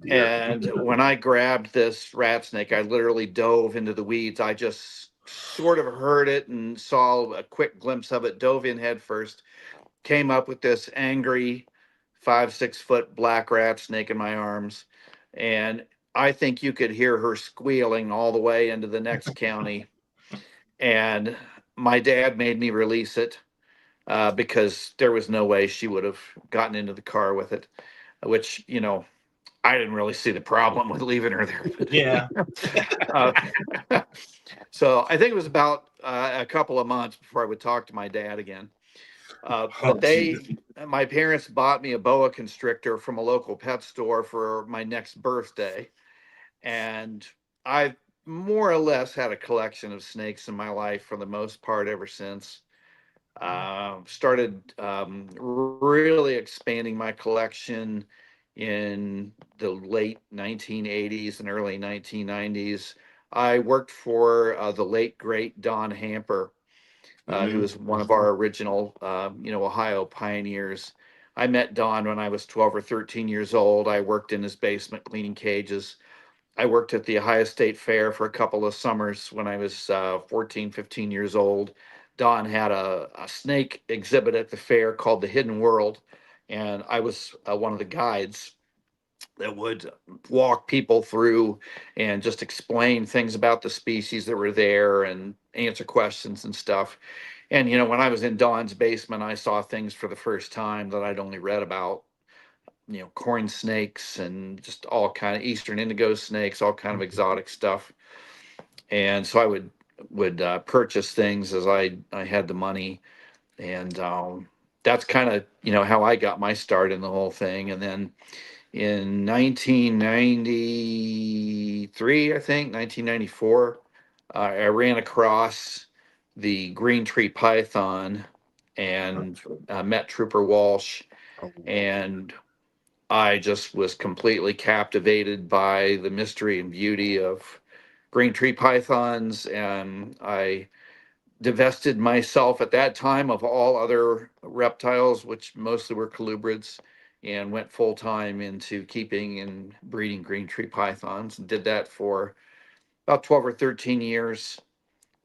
Dear. And when I grabbed this rat snake, I literally dove into the weeds. I just sort of heard it and saw a quick glimpse of it, dove in head first, came up with this angry 5, 6 foot black rat snake in my arms. And I think you could hear her squealing all the way into the next county. And my dad made me release it because there was no way she would have gotten into the car with it, which, I didn't really see the problem with leaving her there. Yeah. uh, so I think it was about a couple of months before I would talk to my dad again. But my parents bought me a boa constrictor from a local pet store for my next birthday. And I more or less had a collection of snakes in my life for the most part ever since. Started really expanding my collection in the late 1980s and early 1990s. I worked for the late great Don Hamper, who was one of our original, Ohio pioneers. I met Don when I was 12 or 13 years old. I worked in his basement cleaning cages. I worked at the Ohio State Fair for a couple of summers when I was 14, 15 years old. Don had a snake exhibit at the fair called The Hidden World, and I was one of the guides that would walk people through and just explain things about the species that were there and answer questions and stuff. And, when I was in Don's basement, I saw things for the first time that I'd only read about, corn snakes and just all kind of eastern indigo snakes, all kind of exotic stuff. And so I would purchase things as I had the money, and that's kind of how I got my start in the whole thing. And then in 1993, I think 1994, I ran across the green tree python and met Trooper Walsh, and I just was completely captivated by the mystery and beauty of green tree pythons, and I divested myself at that time of all other reptiles, which mostly were colubrids, and went full time into keeping and breeding green tree pythons, and did that for about 12 or 13 years.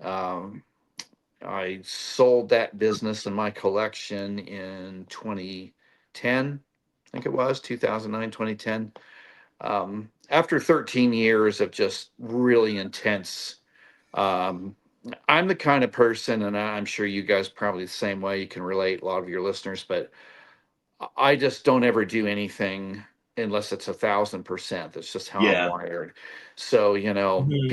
Um, I sold that business and my collection in 2010. I think it was 2009, 2010. After 13 years of just really intense, um, I'm the kind of person, and I'm sure you guys probably the same way, you can relate, a lot of your listeners, but I just don't ever do anything unless it's 1,000%. That's just how I'm Yeah. wired. So,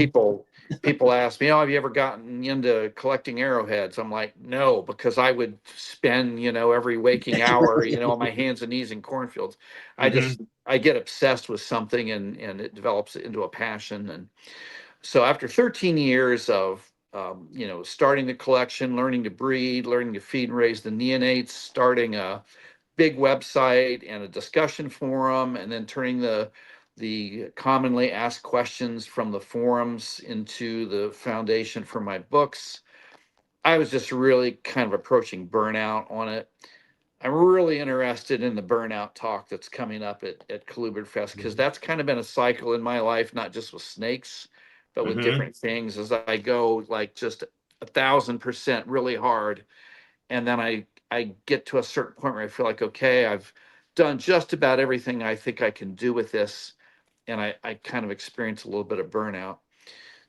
people ask me, "Oh, have you ever gotten into collecting arrowheads?" I'm like, "No," because I would spend, every waking hour, on my hands and knees in cornfields. I get obsessed with something, and it develops into a passion. And so after 13 years of starting the collection, learning to breed, learning to feed and raise the neonates, starting a big website and a discussion forum, and then turning the commonly asked questions from the forums into the foundation for my books, I was just really kind of approaching burnout on it. I'm really interested in the burnout talk that's coming up at Colubrid Fest, because that's kind of been a cycle in my life, not just with snakes, but with different things, as I go like just 1,000% really hard. And then I get to a certain point where I feel like, okay, I've done just about everything I think I can do with this. And I kind of experience a little bit of burnout.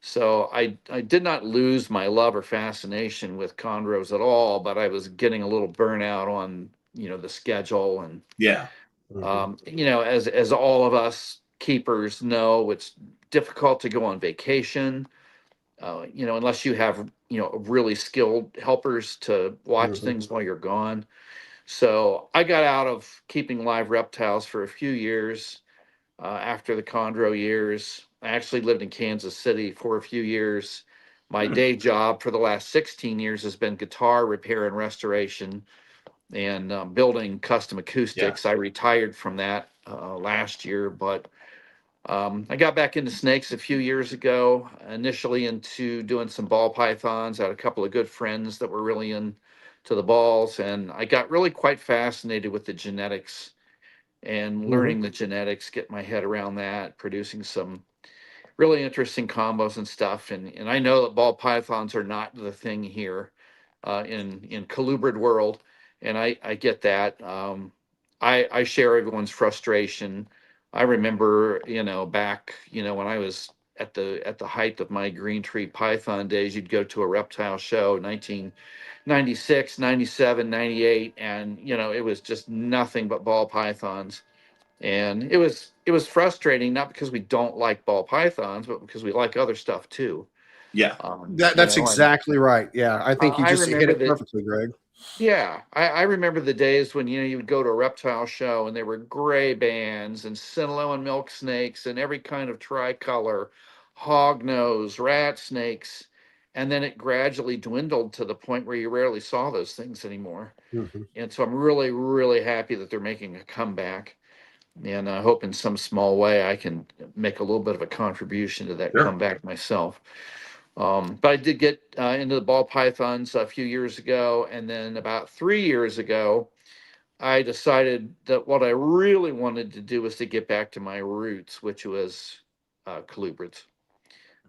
So I did not lose my love or fascination with chondros at all, but I was getting a little burnout on, the schedule. And, Yeah. as all of us keepers know, it's difficult to go on vacation, unless you have, really skilled helpers to watch things while you're gone. So I got out of keeping live reptiles for a few years. After the chondro years, I actually lived in Kansas City for a few years. My day job for the last 16 years has been guitar repair and restoration, and building custom acoustics. I retired from that last year, but I got back into snakes a few years ago, initially into doing some ball pythons. I had a couple of good friends that were really into the balls, and I got really quite fascinated with the genetics and Mhm. learning the genetics, get my head around that, producing some really interesting combos and stuff. And I know that ball pythons are not the thing here in colubrid world, and I get that. I share everyone's frustration. I remember, back, when I was at the height of my green tree python days, you'd go to a reptile show, 1996, 97, 98, and it was just nothing but ball pythons. And it was frustrating, not because we don't like ball pythons, but because we like other stuff too. Yeah. That's And exactly right. Yeah, I think you I just hit remember it that. perfectly, Greg. Yeah, I remember the days when you would go to a reptile show and there were gray bands and Sinaloa and milk snakes and every kind of tricolor, hognose, rat snakes, and then it gradually dwindled to the point where you rarely saw those things anymore. Mhm. And so I'm really, really happy that they're making a comeback, and I hope in some small way I can make a little bit of a contribution to that Sure. comeback myself. But I did get into the ball pythons a few years ago, and then about 3 years ago, I decided that what I really wanted to do was to get back to my roots, which was colubrids.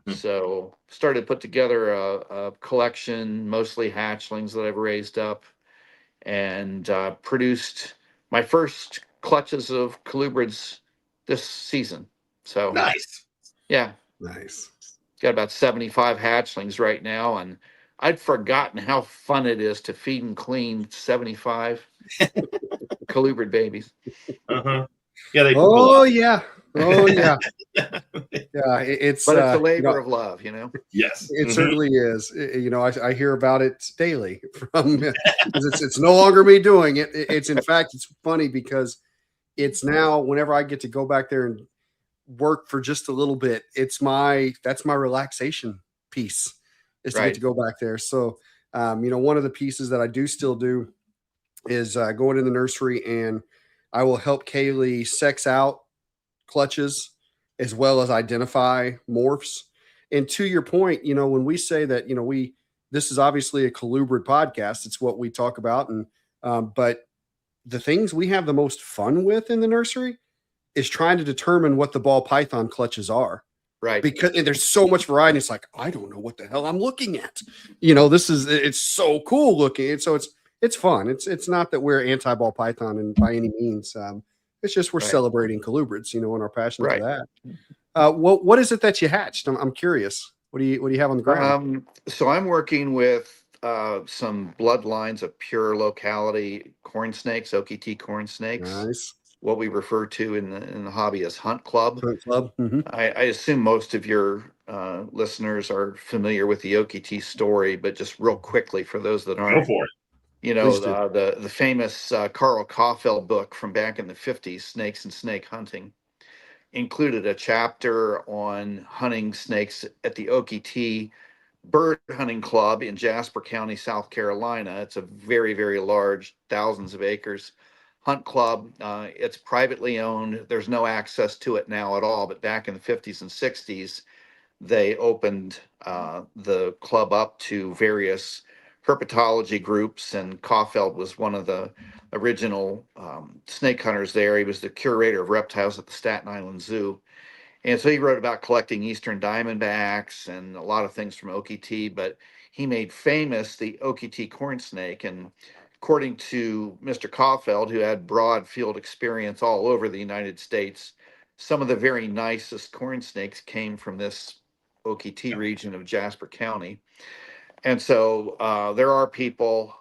Mhm. So started to put together a collection, mostly hatchlings that I've raised up, and produced my first clutches of colubrids this season. So Nice. yeah, Nice. got about 75 hatchlings right now, and I'd forgotten how fun it is to feed and clean 75 colubrid babies. Uh-huh. Yeah, they poop a lot. Oh yeah. Oh yeah. Yeah. It's But it's a labor of love, Yes. it Mhm. certainly is. I hear about it daily from because it's no longer me doing it. It's in fact it's funny because it's now whenever I get to go back there and work for just a little bit, that's my relaxation piece is to get to Right. go back there. So one of the pieces that I do still do is go into the nursery and I will help Kaylee sex out clutches as well as identify morphs. And to your point, when we say that, this is obviously a colubrid podcast, it's what we talk about. And, but the things we have the most fun with in the nursery is trying to determine what the ball python clutches are Right. because there's so much variety. It's like, I don't know what the hell I'm looking at. It's so cool looking. And so it's fun. It's not that we're anti-ball python and by any means. It's just we're Right. celebrating colubrids, and our passion for Right. that. What is it that you hatched? I'm curious. What do you have on the ground? So I'm working with some bloodlines of pure locality corn snakes, OKT corn snakes, Nice. what we refer to in the hobby as hunt club. Hunt club. Hmm. I assume most of your listeners are familiar with the OKT story, but just real quickly for those that Go aren't, for it. Please do. the famous Carl Kaufeld book from back in the 50s, Snakes and Snake Hunting, included a chapter on hunting snakes at the OKT Bird Hunting Club in Jasper County, South Carolina. It's a very, very large, thousands of acres hunt club. It's privately owned. There's no access to it now at all, but back in the 50s and 60s, they opened the club up to various herpetology groups, and Caulfield was one of the original snake hunters there. He was the curator of reptiles at the Staten Island Zoo. And so he wrote about collecting eastern diamondbacks and a lot of things from OKT, but he made famous the OKT corn snake. And according to Mr. Caulfield, who had broad field experience all over the United States, some of the very nicest corn snakes came from this OKT region of Jasper County. And so there are people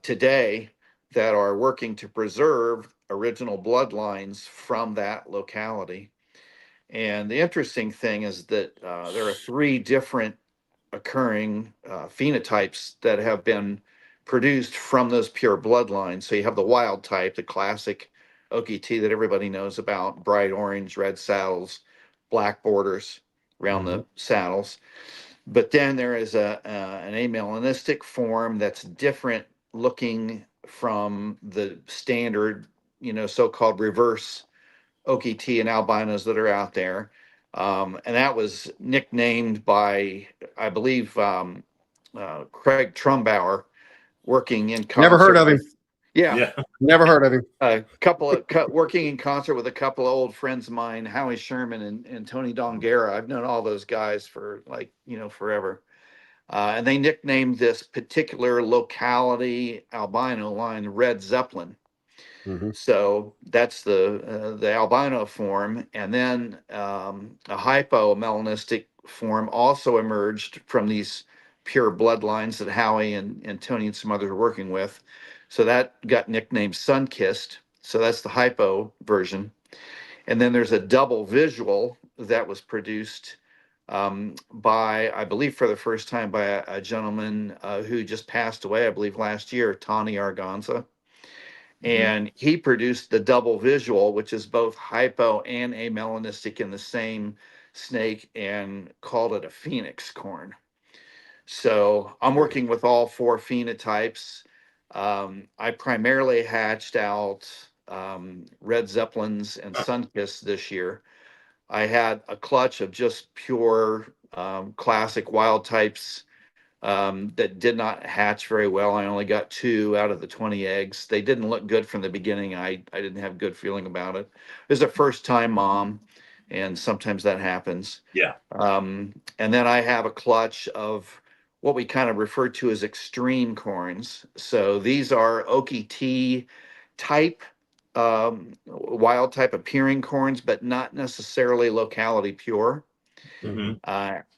today that are working to preserve original bloodlines from that locality. And the interesting thing is that there are three different occurring phenotypes that have been produced from those pure bloodlines. So you have the wild type, the classic OKT that everybody knows about, bright orange, red saddles, black borders around Mhm. the saddles. But then there is an amelanistic form that's different looking from the standard, so-called reverse OKT and albinos that are out there. And that was nicknamed by, I believe, Craig Trumbauer, working in Never heard concert of him. with, yeah, Yeah. Never heard of him. a couple of working in concert with a couple of old friends of mine, Howie Sherman and Tony Dongera. I've known all those guys for forever. And they nicknamed this particular locality albino line Red Zeppelin. Mm-hmm. So that's the albino form, and then a hypomelanistic form also emerged from these pure bloodlines that Howie and Tony and some others are working with. So that got nicknamed Sunkissed. So that's the hypo version. And then there's a double visual that was produced by, I believe, for the first time by a gentleman who just passed away, I believe, last year, Tawny Arganza. And he produced the double visual, which is both hypo and amelanistic in the same snake, and called it a phoenix corn. So I'm working with all four phenotypes. I primarily hatched out red zeppelins and sunkissed this year. I had a clutch of just pure classic wild types that did not hatch very well. I only got 2 out of the 20 eggs. They didn't look good from the beginning. I didn't have good feeling about it. It was a first time mom, and sometimes that happens. Yeah. And then I have a clutch of what we kind of refer to as extreme corns. So these are OKT type, wild type appearing corns, but not necessarily locality pure. Mm-hmm.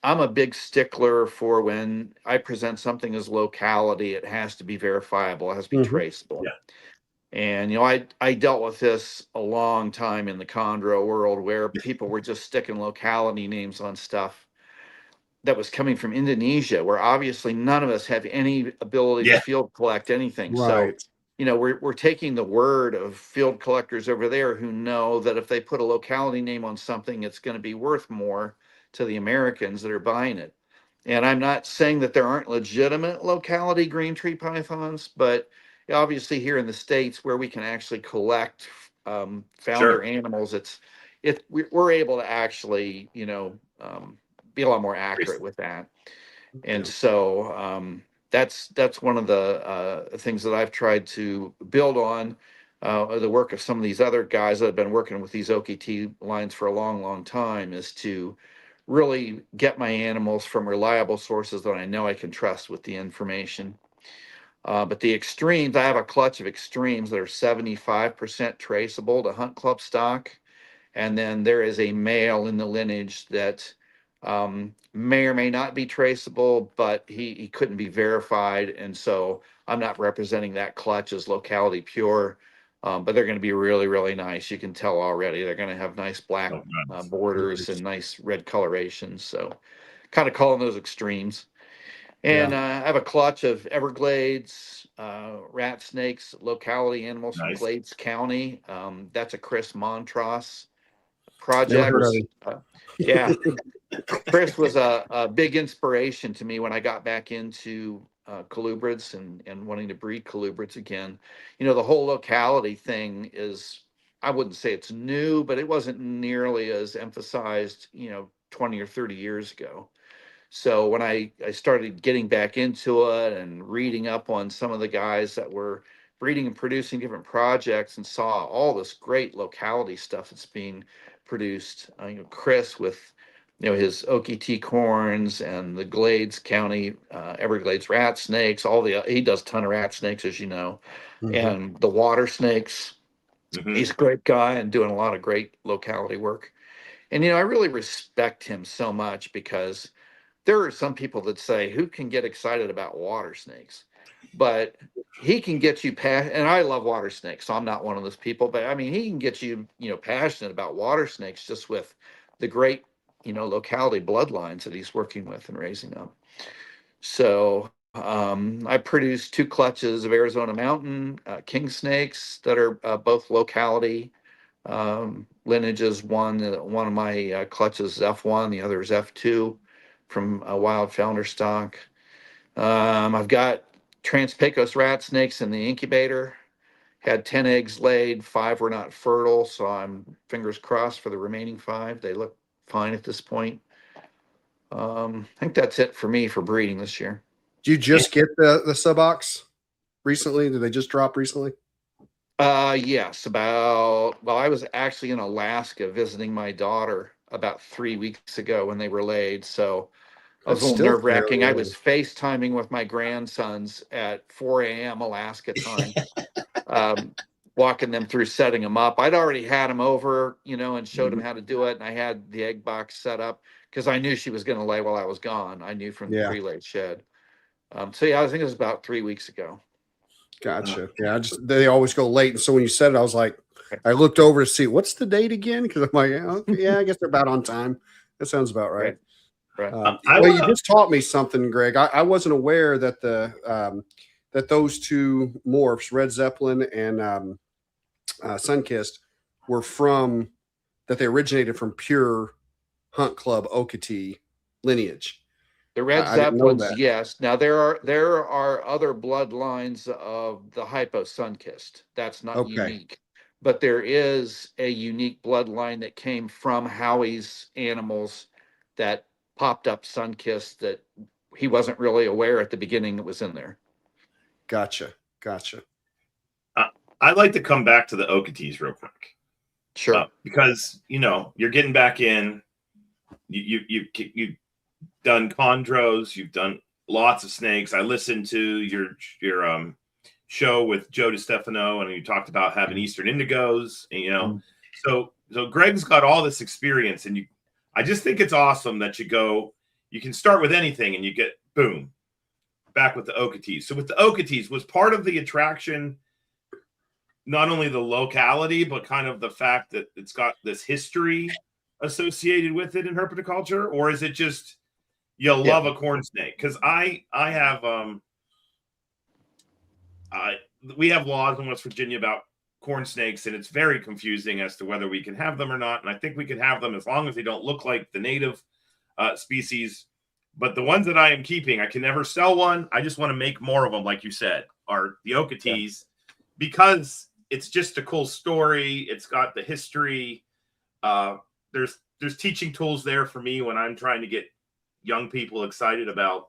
I'm a big stickler for when I present something as locality, it has to be verifiable, it has to be Mm-hmm. traceable. Yeah. And, I dealt with this a long time in the chondro world where people were just sticking locality names on stuff that was coming from Indonesia, where obviously none of us have any ability to Yeah. field collect anything. So, Right. we're taking the word of field collectors over there who know that if they put a locality name on something, it's going to be worth more to the Americans that are buying it. And I'm not saying that there aren't legitimate locality green tree pythons, but obviously here in the States where we can actually collect founder Sure. animals, we're able to actually, be a lot more accurate with that. And so that's one of the things that I've tried to build on the work of some of these other guys that have been working with these OKT lines for a long, long time, is to really get my animals from reliable sources that I know I can trust with the information. But the extremes, I have a clutch of extremes that are 75% traceable to Hunt Club stock. And then there is a male in the lineage that may or may not be traceable, but he couldn't be verified. And so I'm not representing that clutch as locality pure, but they're going to be really, really nice. You can tell already they're going to have nice black borders and nice red colorations. So kind of calling those extremes. And I have a clutch of Everglades, rat snakes, locality animals from Nice. Glades County. That's a Chris Montross Never project. heard of him. Yeah, Chris was a big inspiration to me when I got back into colubrids and wanting to breed colubrids again. The whole locality thing is, I wouldn't say it's new, but it wasn't nearly as emphasized, 20 or 30 years ago. So when I started getting back into it and reading up on some of the guys that were breeding and producing different projects, and saw all this great locality stuff that's being produced, Chris with his OKT corns and the Glades County Everglades rat snakes, he does a ton of rat snakes, as you know, and the water snakes. He's a great guy and doing a lot of great locality work. And I really respect him so much, because there are some people that say, who can get excited about water snakes? But he can get you past, and I love water snakes, so I'm not one of those people, but I mean, he can get you, passionate about water snakes just with the great, locality bloodlines that he's working with and raising up. So I produced 2 clutches of Arizona Mountain king snakes that are both locality lineages. One of my clutches is F1, the other is F2 from a wild founder stock. I've got Trans-Pecos rat snakes in the incubator. had 10 eggs laid, 5 were not fertile. So I'm fingers crossed for the remaining 5. They look fine at this point. I think that's it for me for breeding this year. Did you just get the sub-ox recently? Did they just drop recently? Yes, I was actually in Alaska visiting my daughter about 3 weeks ago when they were laid. So I was That's a little still nerve-wracking. fairly I was FaceTiming with my grandsons at 4 a.m. Alaska time, walking them through setting them up. I'd already had them over, and showed them how to do it. And I had the egg box set up because I knew she was going to lay while I was gone. I knew from the Yeah. pre-laid shed. So yeah, I think it was about 3 weeks ago. Gotcha. Yeah, they always go late, and so when you said it, I was like, I looked over to see what's the date again, because I'm like, okay, yeah, I guess they're about on time. That sounds about right. Right. Well, you just taught me something, Greg. I wasn't aware that that those two morphs, Red Zeppelin and Sunkissed, were that they originated from pure Hunt Club Okatee lineage. The Red I didn't know Zeppelins, that. yes. Now there are other bloodlines of the Hypo Sunkissed. That's not Okay. unique, but there is a unique bloodline that came from Howie's animals that popped up Sunkissed that he wasn't really aware at the beginning it was in there. Gotcha. I'd like to come back to the Okatees real quick. Sure. Because you're getting back in. You've done chondros. You've done lots of snakes. I listened to your show with Joe DiStefano, and you talked about having Eastern Indigos. And, so Greg's got all this experience, and I just think it's awesome that you can start with anything, and you get boom back with the Okatees. So with the Okatees, was part of the attraction not only the locality, but kind of the fact that it's got this history associated with it in herpetoculture, or is it just you love a corn snake? Because we have laws in West Virginia about corn snakes, and it's very confusing as to whether we can have them or not. And I think we can have them as long as they don't look like the native species. But the ones that I am keeping, I can never sell one. I just want to make more of them, like you said, are the Okatees, because it's just a cool story. It's got the history. There's teaching tools there for me when I'm trying to get young people excited about,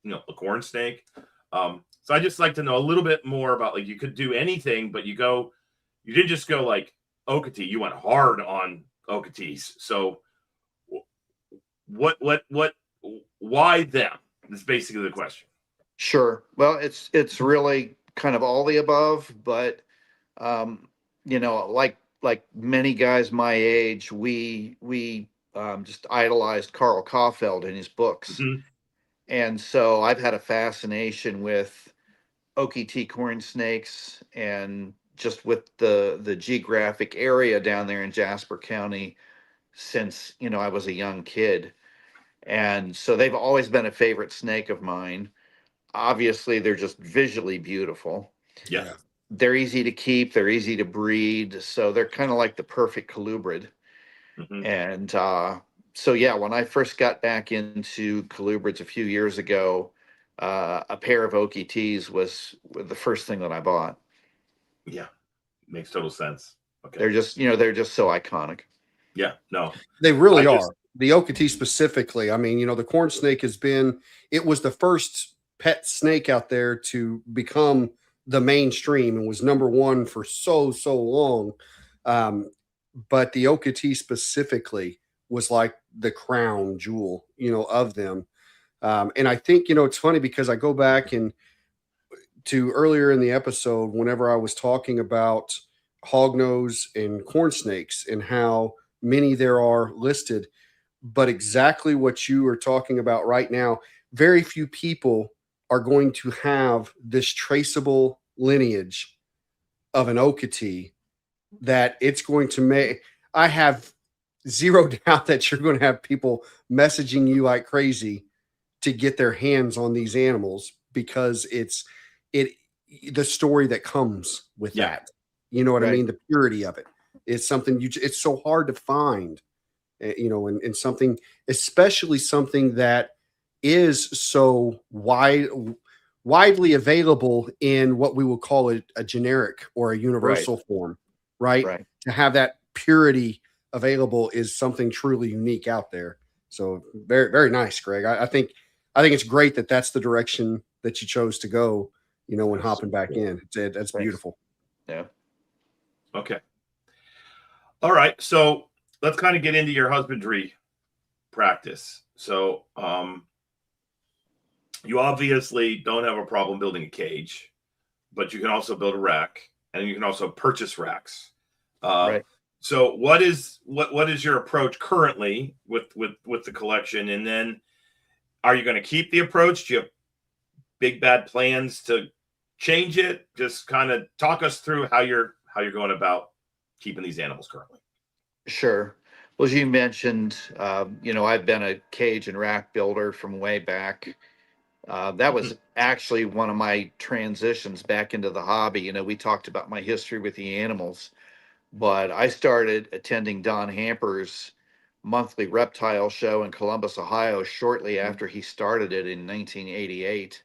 the corn snake. So I just like to know a little bit more about, like, you could do anything, but you didn't just go like Okatee. You went hard on Okatees. So why them? Is basically the question. Sure. Well, it's really kind of all the above, but like many guys my age, we just idolized Carl Kaufeld in his books. Mm-hmm. And so I've had a fascination with Okatee corn snakes, and just with the geographic area down there in Jasper County since, I was a young kid. And so they've always been a favorite snake of mine. Obviously, they're just visually beautiful. Yeah. They're easy to keep. They're easy to breed. So they're kind of like the perfect colubrid. Mm-hmm. And so, yeah, when I first got back into colubrids a few years ago, a pair of Okatees was the first thing that I bought. Yeah. Makes total sense. Okay. They're just so iconic. Yeah. No. They really are. The Okatee specifically. I mean, the corn snake it was the first pet snake out there to become the mainstream and was number one for so long. But the Okatee specifically was like the crown jewel, of them. And I think, it's funny because I go back to earlier in the episode, whenever I was talking about hognose and corn snakes and how many there are listed, but exactly what you are talking about right now, very few people are going to have this traceable lineage of an Okatee that it's going to make. I have zero doubt that you're going to have people messaging you like crazy to get their hands on these animals, because it's the story that comes with that. You know what I mean? The purity of it is something it's so hard to find, and something, especially something that is so widely available in what we will call a generic or a Right, universal form, right? right. To have that purity available is something truly unique out there. So very, very nice, Greg. I think it's great that that's the direction that you chose to go, you know, when hopping back in. That's Thanks. beautiful. Yeah. Okay. All right. So let's kind of get into your husbandry practice. So you obviously don't have a problem building a cage, but you can also build a rack, and you can also purchase racks. Right. So what is your approach currently with the collection? And then are you going to keep the approach? Do you have big bad plans to change it? Just kind of talk us through how you're going about keeping these animals currently. Sure. Well, as you mentioned, I've been a cage and rack builder from way back. That was actually one of my transitions back into the hobby. You know, we talked about my history with the animals, but I started attending Don Hamper's monthly reptile show in Columbus, Ohio, shortly after he started it in 1988.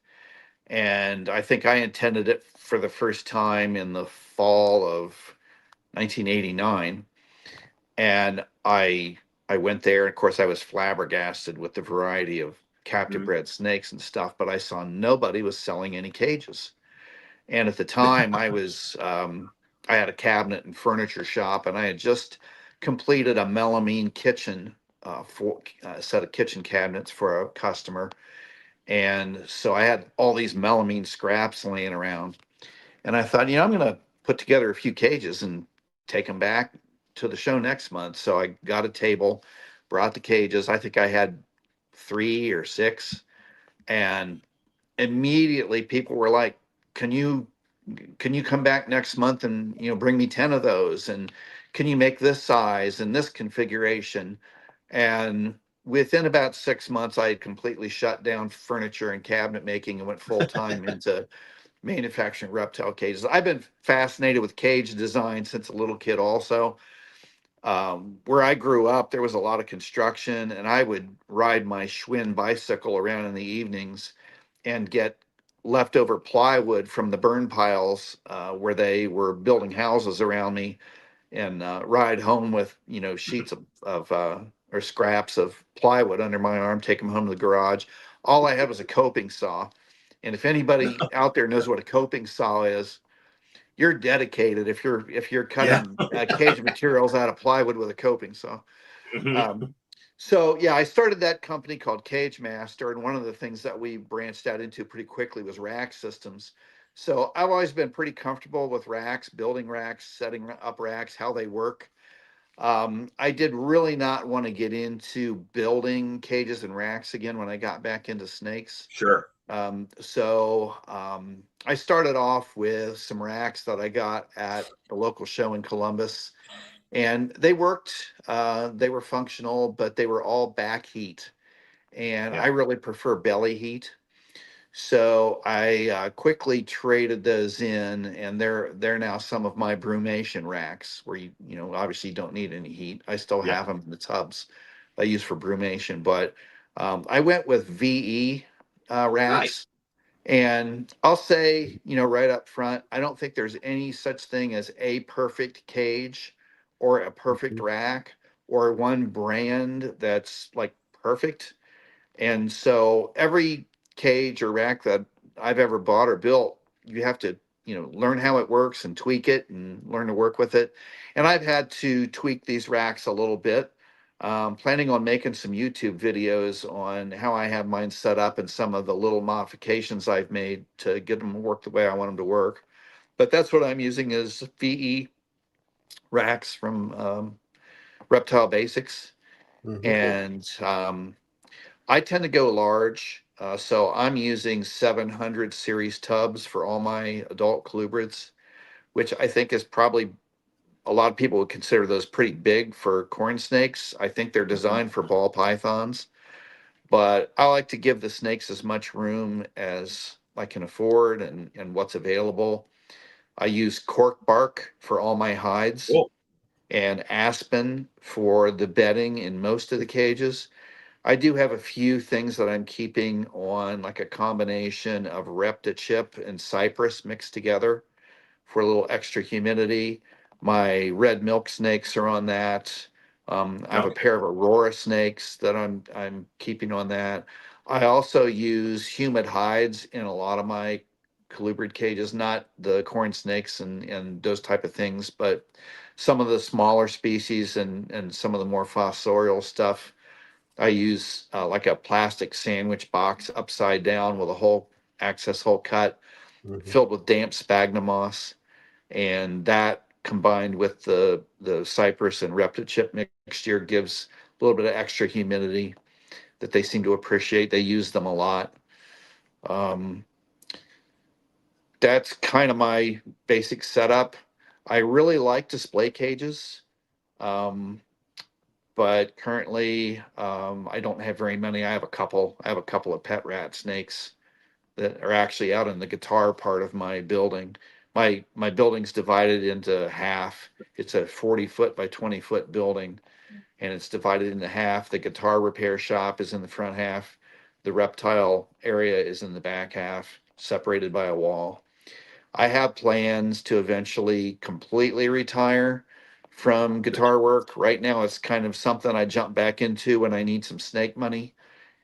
And I think I attended it for the first time in the fall of 1989. And I went there. Of course, I was flabbergasted with the variety of captive bred snakes and stuff, but I saw nobody was selling any cages. And at the time, I had a cabinet and furniture shop, and I had just completed a melamine kitchen for a set of kitchen cabinets for a customer. And so I had all these melamine scraps laying around. And I thought, I'm going to put together a few cages and take them back to the show next month. So I got a table, brought the cages. I think I had 3 or 6. And immediately people were like, can you come back next month and bring me 10 of those, and can you make this size and this configuration? And within about 6 months I had completely shut down furniture and cabinet making and went full time into manufacturing reptile cages. I've been fascinated with cage design since a little kid also. Where I grew up, there was a lot of construction, and I would ride my Schwinn bicycle around in the evenings and get leftover plywood from the burn piles where they were building houses around me, and ride home with sheets of or scraps of plywood under my arm, take them home to the garage. All I had was a coping saw, and if anybody out there knows what a coping saw is, you're dedicated if you're Yeah. cutting cage materials out of plywood with a coping saw. Mhm. So yeah, I started that company called Cage Master, and one of the things that we branched out into pretty quickly was rack systems. So I've always been pretty comfortable with racks, building racks, setting up racks, how they work. I did really not want to get into building cages and racks again when I got back into snakes. Sure. I started off with some racks that I got at the local show in Columbus, and they worked. They were functional, but they were all back heat, and Yeah. I really prefer belly heat. So I quickly traded those in, and they're now some of my brumation racks, where obviously you don't need any heat. I still Yeah. have them in the tubs I use for brumation, but I went with VE Nice. racks. And I'll say, right up front, I don't think there's any such thing as a perfect cage or a perfect Mhm. rack or one brand that's like perfect. And so every cage or rack that I've ever bought or built, you have to, learn how it works and tweak it and learn to work with it. And I've had to tweak these racks a little bit. Planning on making some YouTube videos on how I have mine set up and some of the little modifications I've made to get them to work the way I want them to work. But that's what I'm using is VE racks from Reptile Basics. Mhm. And I tend to go large. So I'm using 700 series tubs for all my adult colubrids, which I think is probably, a lot of people would consider those pretty big for corn snakes. I think they're designed for ball pythons, but I like to give the snakes as much room as I can afford and what's available. I use cork bark for all my hides Cool. and aspen for the bedding in most of the cages. I do have a few things that I'm keeping on, like a combination of Reptichip and Cypress mixed together for a little extra humidity. My red milk snakes are on that. I have a pair of Aurora snakes that I'm keeping on that. I also use humid hides in a lot of my colubrid cages, not the corn snakes and those type of things, but some of the smaller species and some of the more fossorial stuff. I use like a plastic sandwich box upside down with a hole, access hole cut, filled with damp sphagnum moss, and that combined with the cypress and Reptichip mixture gives a little bit of extra humidity that they seem to appreciate. They use them a lot. That's kind of my basic setup. I really like display cages, but currently I don't have very many. I have a couple. I have a couple of pet rat snakes that are actually out in the guitar part of my building. My building's divided into half. It's a 40-foot by 20-foot building, and it's divided into half. The guitar repair shop is in the front half. The reptile area is in the back half, separated by a wall. I have plans to eventually completely retire from guitar work. Right now, it's kind of something I jump back into when I need some snake money,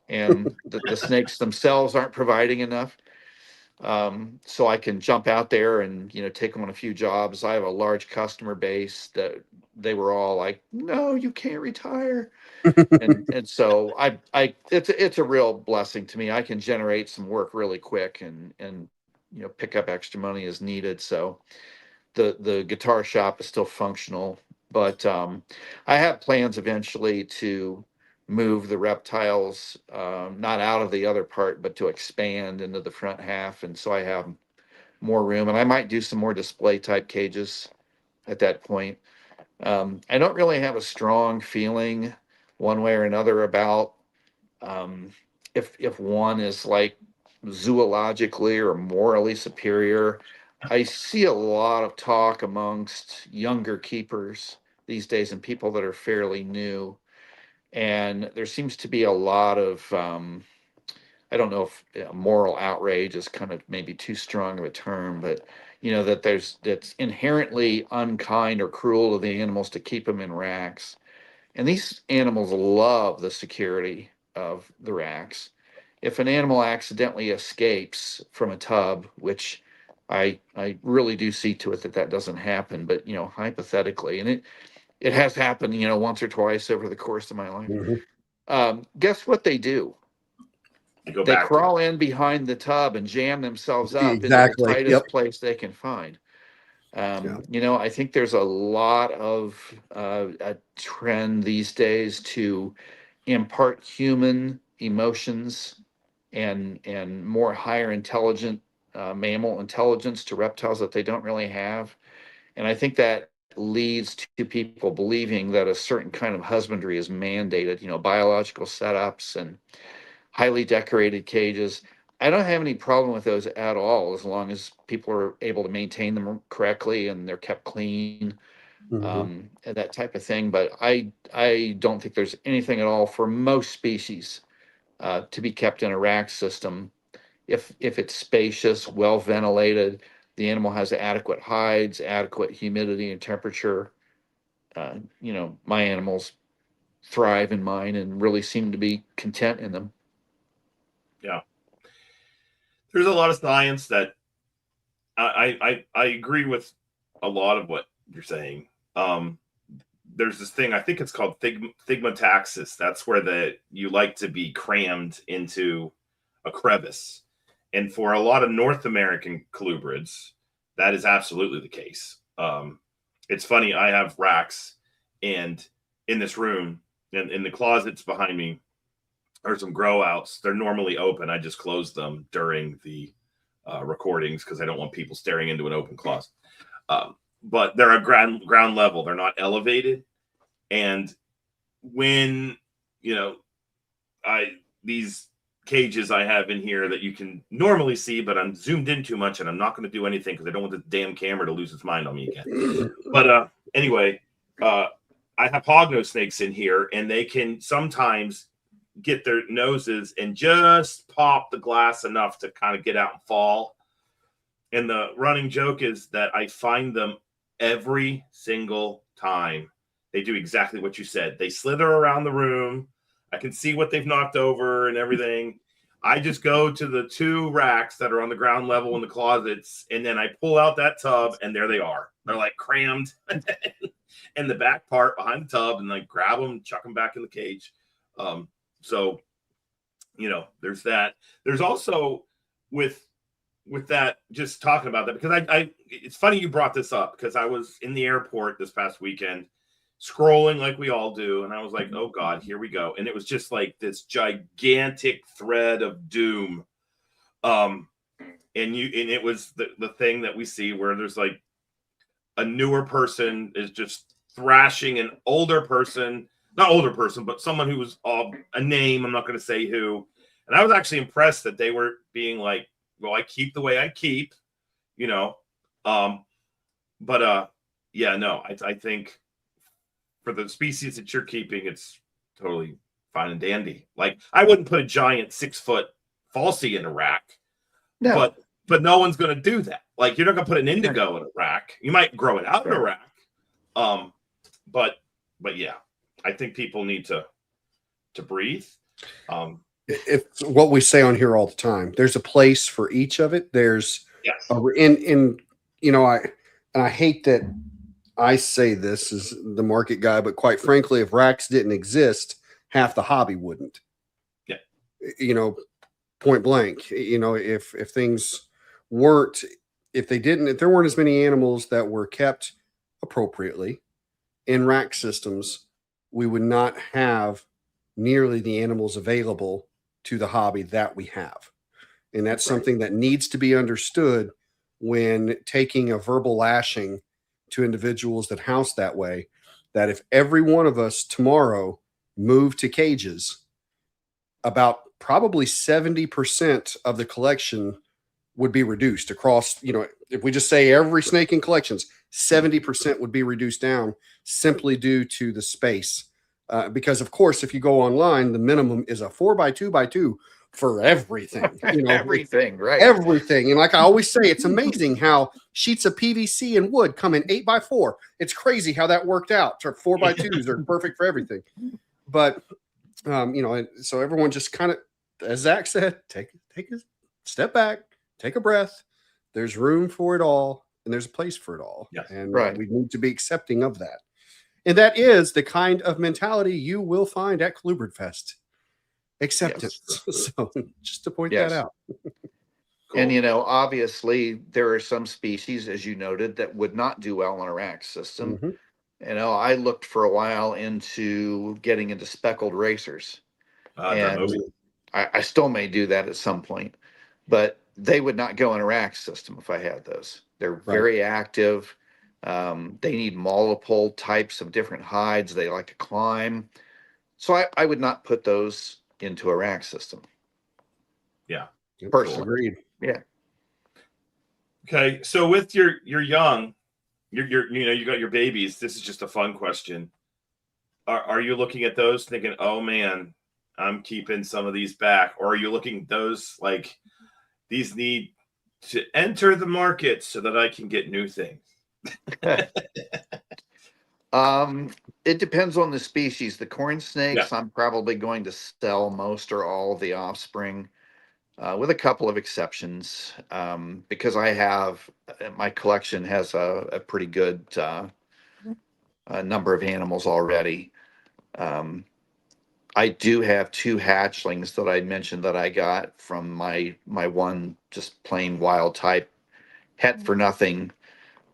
and the snakes themselves aren't providing enough. So I can jump out there and take on a few jobs. I have a large customer base that they were all like, "No, you can't retire," and so it's a real blessing to me. I can generate some work really quick and pick up extra money as needed. So the guitar shop is still functional, but I have plans eventually to move the reptiles not out of the other part, but to expand into the front half, and so I have more room, and I might do some more display type cages at that point. I don't really have a strong feeling one way or another about if one is like zoologically or morally superior. I see a lot of talk amongst younger keepers these days and people that are fairly new. And there seems to be a lot of, I don't know if moral outrage is kind of maybe too strong of a term, but that's inherently unkind or cruel to the animals to keep them in racks. And these animals love the security of the racks. If an animal accidentally escapes from a tub, which I really do see to it that that doesn't happen, but hypothetically, and it has happened, once or twice over the course of my life. Guess what they do? They crawl in behind the tub and jam themselves up into the tightest place they can find. I think there's a lot of a trend these days to impart human emotions and more higher intelligent mammal intelligence to reptiles that they don't really have. And I think that leads to people believing that a certain kind of husbandry is mandated, biological setups and highly decorated cages. I don't have any problem with those at all, as long as people are able to maintain them correctly and they're kept clean, and that type of thing. But I don't think there's anything at all for most species to be kept in a rack system. If it's spacious, well ventilated, the animal has adequate hides, adequate humidity and temperature. My animals thrive in mine and really seem to be content in them. Yeah. There's a lot of science that I agree with a lot of what you're saying. There's this thing, I think it's called thigmotaxis. That's where you like to be crammed into a crevice. And for a lot of North American colubrids, that is absolutely the case. It's funny, I have racks, and in this room, and in the closets behind me, are some grow outs. They're normally open. I just close them during the recordings because I don't want people staring into an open closet. But they're at ground level. They're not elevated. And when, these cages I have in here that you can normally see, but I'm zoomed in too much and I'm not going to do anything because I don't want the damn camera to lose its mind on me again. But anyway, I have hognose snakes in here, and they can sometimes get their noses and just pop the glass enough to kind of get out and fall. And the running joke is that I find them every single time. They do exactly what you said. They slither around the room. I can see what they've knocked over and everything. I just go to the 2 racks that are on the ground level in the closets, and then I pull out that tub, and there they are. They're like crammed in the back part behind the tub, and like grab them, chuck them back in the cage. So, there's that. There's also with that, just talking about that, because I it's funny you brought this up, because I was in the airport this past weekend scrolling like we all do, and I was like, oh God, here we go. And it was just like this gigantic thread of doom. And it was the thing that we see where there's like a newer person is just thrashing an older person, not older person, but someone who was a name, I'm not going to say who. And I was actually impressed that they were being like, well, I keep the way I keep, I think for the species that you're keeping, it's totally fine and dandy. Like, I wouldn't put a giant 6-foot falsie in a rack, No. but no one's going to do that. Like, you're not going to put an indigo in a rack. You might grow it out in a rack. But yeah, I think people need to breathe. It's what we say on here all the time. There's a place for each of it. There's yes. I hate that I say this as the market guy, but quite frankly, if racks didn't exist, half the hobby wouldn't. Yeah. Point blank. If things weren't, if there weren't as many animals that were kept appropriately in rack systems, we would not have nearly the animals available to the hobby that we have. And that's something that needs to be understood when taking a verbal lashing to individuals that house that way, that if every one of us tomorrow moved to cages, about probably 70% of the collection would be reduced across, if we just say every snake in collections, 70% would be reduced down simply due to the space. Because of course, if you go online, the minimum is a 4x2x2 for everything, everything, right? Everything. And like I always say, it's amazing how sheets of PVC and wood come in 8x4. It's crazy how that worked out. Or 4x2s are perfect for everything. But, so everyone just kind of, as Zac said, take a step back, take a breath. There's room for it all, and there's a place for it all. Yes. And we need to be accepting of that. And that is the kind of mentality you will find at Colubrid Fest. Acceptance. Yes. So just to point that out. Cool. And, obviously there are some species, as you noted, that would not do well in a rack system. Mm-hmm. I looked for a while into getting into speckled racers. And I still may do that at some point, but they would not go in a rack system if I had those. They're very active. They need multiple types of different hides. They like to climb. So I would not put those into a rack system. Yeah. Personally. Agreed. Yeah. Okay. So with your young, you got your babies. This is just a fun question. Are you looking at those thinking, oh man, I'm keeping some of these back? Or are you looking at those like these need to enter the market so that I can get new things? It depends on the species. The corn snakes, Yeah. I'm probably going to sell most or all of the offspring, with a couple of exceptions, because my collection has a pretty good number of animals already. I do have 2 hatchlings that I mentioned that I got from my one just plain wild type het for nothing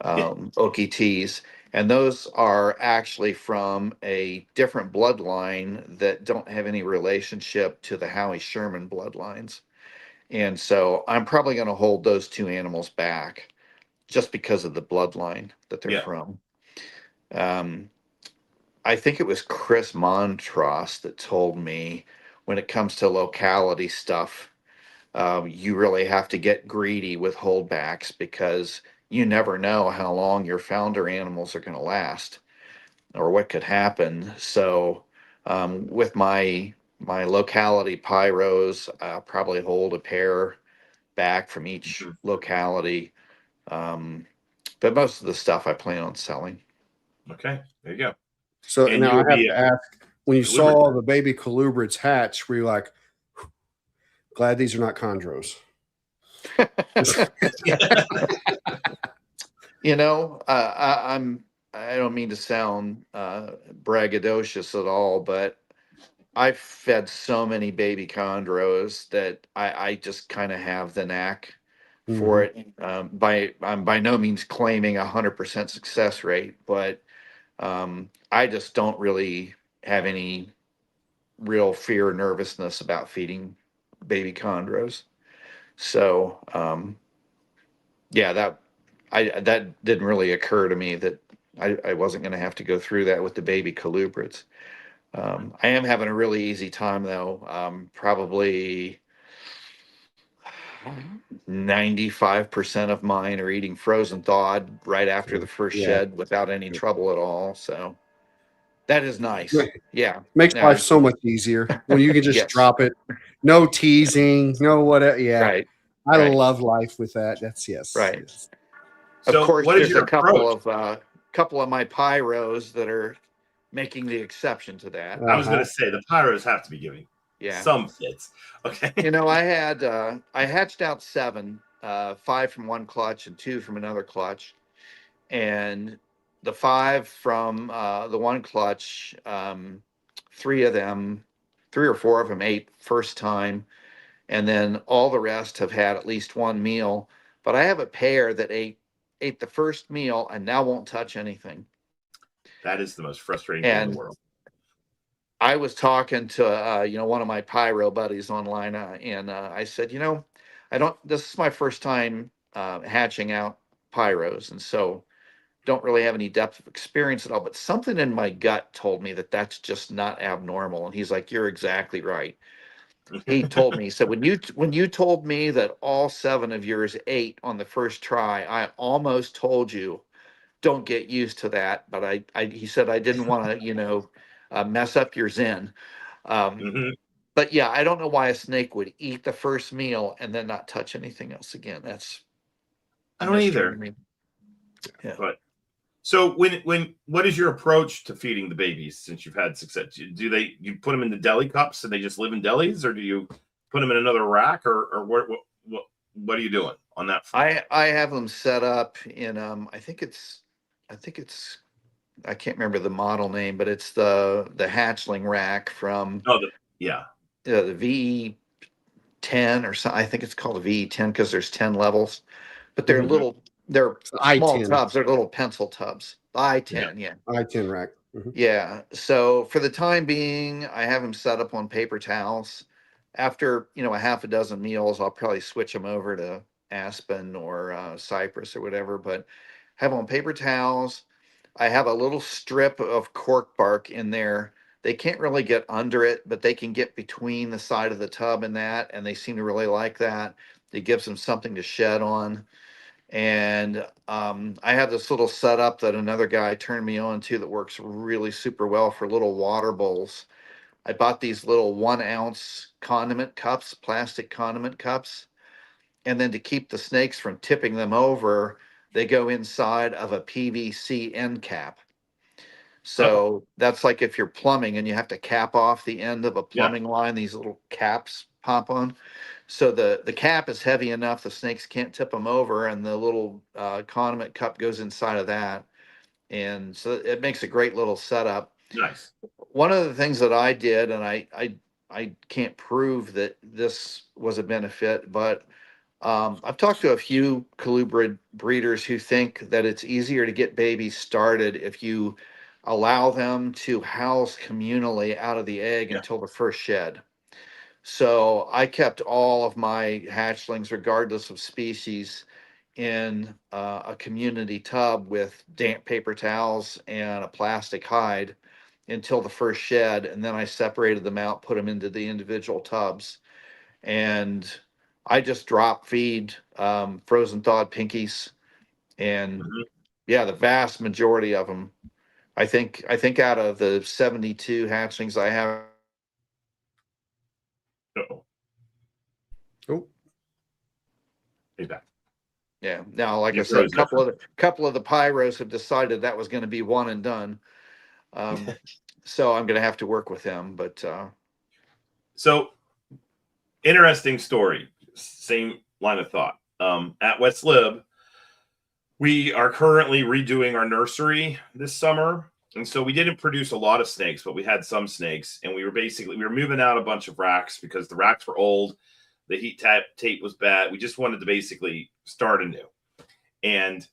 OKTs. And those are actually from a different bloodline that don't have any relationship to the Howie Sherman bloodlines. And so I'm probably going to hold those 2 animals back just because of the bloodline that they're from. I think it was Chris Montross that told me when it comes to locality stuff, you really have to get greedy with holdbacks because you never know how long your founder animals are going to last or what could happen. So with my my locality pyros, I'll probably hold a pair back from each locality. But most of the stuff I plan on selling. Okay, there you go. So And now I you'll have be to ask, when you Colubrids. saw the baby colubrids hatch, were you like, glad these are not chondros? You know, I don't mean to sound braggadocious at all, but I've fed so many baby chondros that I just kind of have the knack for it. I'm by no means claiming 100% success rate, but I just don't really have any real fear or nervousness about feeding baby chondros. So yeah, that didn't really occur to me that I wasn't going to have to go through that with the baby colubrids. I am having a really easy time though. Probably 95% of mine are eating frozen thawed right after the first Yeah. shed without any trouble at all. So that is nice. Yeah. Makes No, life so much easier when you can just yes. drop it. No teasing, no whatever. Yeah. Right. I Right. love life with that. That's yes. Right. Yes. Of So course, what is there's your a couple approach? of my pyros that are making the exception to that. I was going to say the pyros have to be giving Yeah. some fits. Okay. You know, I hatched out 7, 5 from one clutch and 2 from another clutch, and the 5 from the one clutch, 3 of them, 3 or 4 of them ate first time, and then all the rest have had at least one meal. But I have a pair that ate the first meal and now won't touch anything. That is the most frustrating thing in And the world. I was talking to one of my pyro buddies online, and I said, I don't. This is my first time hatching out pyros, and so don't really have any depth of experience at all. But something in my gut told me that that's just not abnormal. And he's like, "You're exactly right." He told me, he said, when you told me that all 7 of yours ate on the first try, I almost told you don't get used to that. But he said I didn't want to, mess up your zen. Mhm. But yeah, I don't know why a snake would eat the first meal and then not touch anything else again. That's I a don't mystery either. to me. Yeah. But so when what is your approach to feeding the babies since you've had success? You put them in the deli cups and they just live in delis, or do you put them in another rack, or what are you doing on that front? I have them set up in I think it's I can't remember the model name, but it's the hatchling rack from Oh, yeah. the VE10 or something. I think it's called a VE10 because there's 10 levels, but they're Mhm. they're It's the small I-10. tubs. They're little pencil tubs. The I-10, yeah. I-10 rack. Yeah. So for the time being, I have them set up on paper towels. After, a half a dozen meals, I'll probably switch them over to Aspen or Cypress or whatever, but have them on paper towels. I have a little strip of cork bark in there. They can't really get under it, but they can get between the side of the tub and that, and they seem to really like that. It gives them something to shed on. And I have this little setup that another guy turned me on to that works really super well for little water bowls. I bought these little 1 ounce condiment cups, plastic condiment cups. And then to keep the snakes from tipping them over, they go inside of a PVC end cap. Oh, So that's like if you're plumbing and you have to cap off the end of a yeah. plumbing line, these little caps pop on. So the cap is heavy enough the snakes can't tip them over, and the little condiment cup goes inside of that, and so it makes a great little setup. Nice. One of the things that I did, and I can't prove that this was a benefit, but I've talked to a few colubrid breeders who think that it's easier to get babies started if you allow them to house communally out of the egg Yeah. until the first shed. So I kept all of my hatchlings, regardless of species, in a community tub with damp paper towels and a plastic hide until the first shed. And then I separated them out, put them into the individual tubs. And I just drop feed frozen thawed pinkies. And Mhm. yeah, the vast majority of them, I think out of the 72 hatchlings I have Oh, He's back. Yeah. Now, like You I said, a froze there. couple of the pyros have decided that was going to be one and done. So I'm going to have to work with him. But So interesting story. Same line of thought. At West Lib, we are currently redoing our nursery this summer. And so we didn't produce a lot of snakes, but we had some snakes. And we were moving out a bunch of racks because the racks were old. The heat tape was bad. We just wanted to basically start anew. And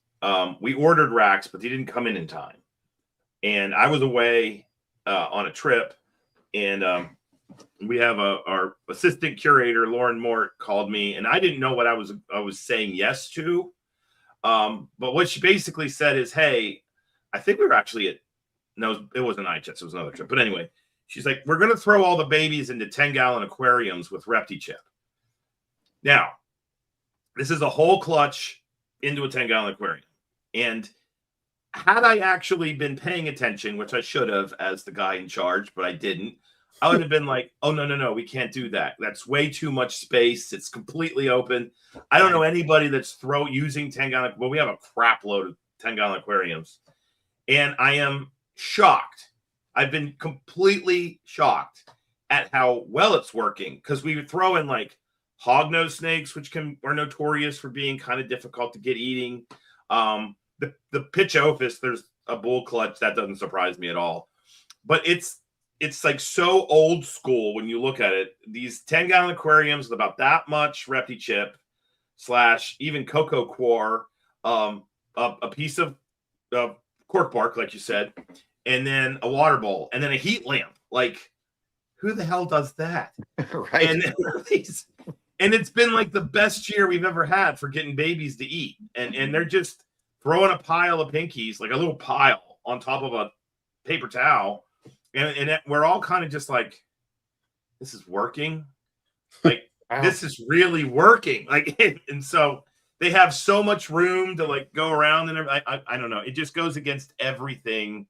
we ordered racks, but they didn't come in time. And I was away on a trip. And we have our assistant curator, Lauren Mort, called me. And I didn't know what I was saying yes to. But what she basically said is, hey, I think we were actually no, it wasn't iChess, it was another trip. But anyway, she's like, we're going to throw all the babies into 10-gallon aquariums with ReptiChip. Now, this is a whole clutch into a 10-gallon aquarium. And had I actually been paying attention, which I should have as the guy in charge, but I didn't, I would have been like, oh, no, we can't do that. That's way too much space. It's completely open. I don't know anybody that's using 10-gallon. Well, we have a crap load of 10-gallon aquariums. And I am shocked. I've been completely shocked at how well it's working, because we would throw in like hognose snakes, which are notorious for being kind of difficult to get eating. The Pitchophis, there's a bull clutch. That doesn't surprise me at all. But it's like so old school when you look at it. These 10-gallon aquariums with about that much ReptiChip / even cocoa coir, a piece of cork bark, like you said, and then a water bowl, and then a heat lamp. Like, who the hell does that? right. And it's been like the best year we've ever had for getting babies to eat. And they're just throwing a pile of pinkies, like a little pile on top of a paper towel. And we're all kind of just like, this is working. Like, wow. This is really working. Like, and so they have so much room to like go around and I don't know. It just goes against everything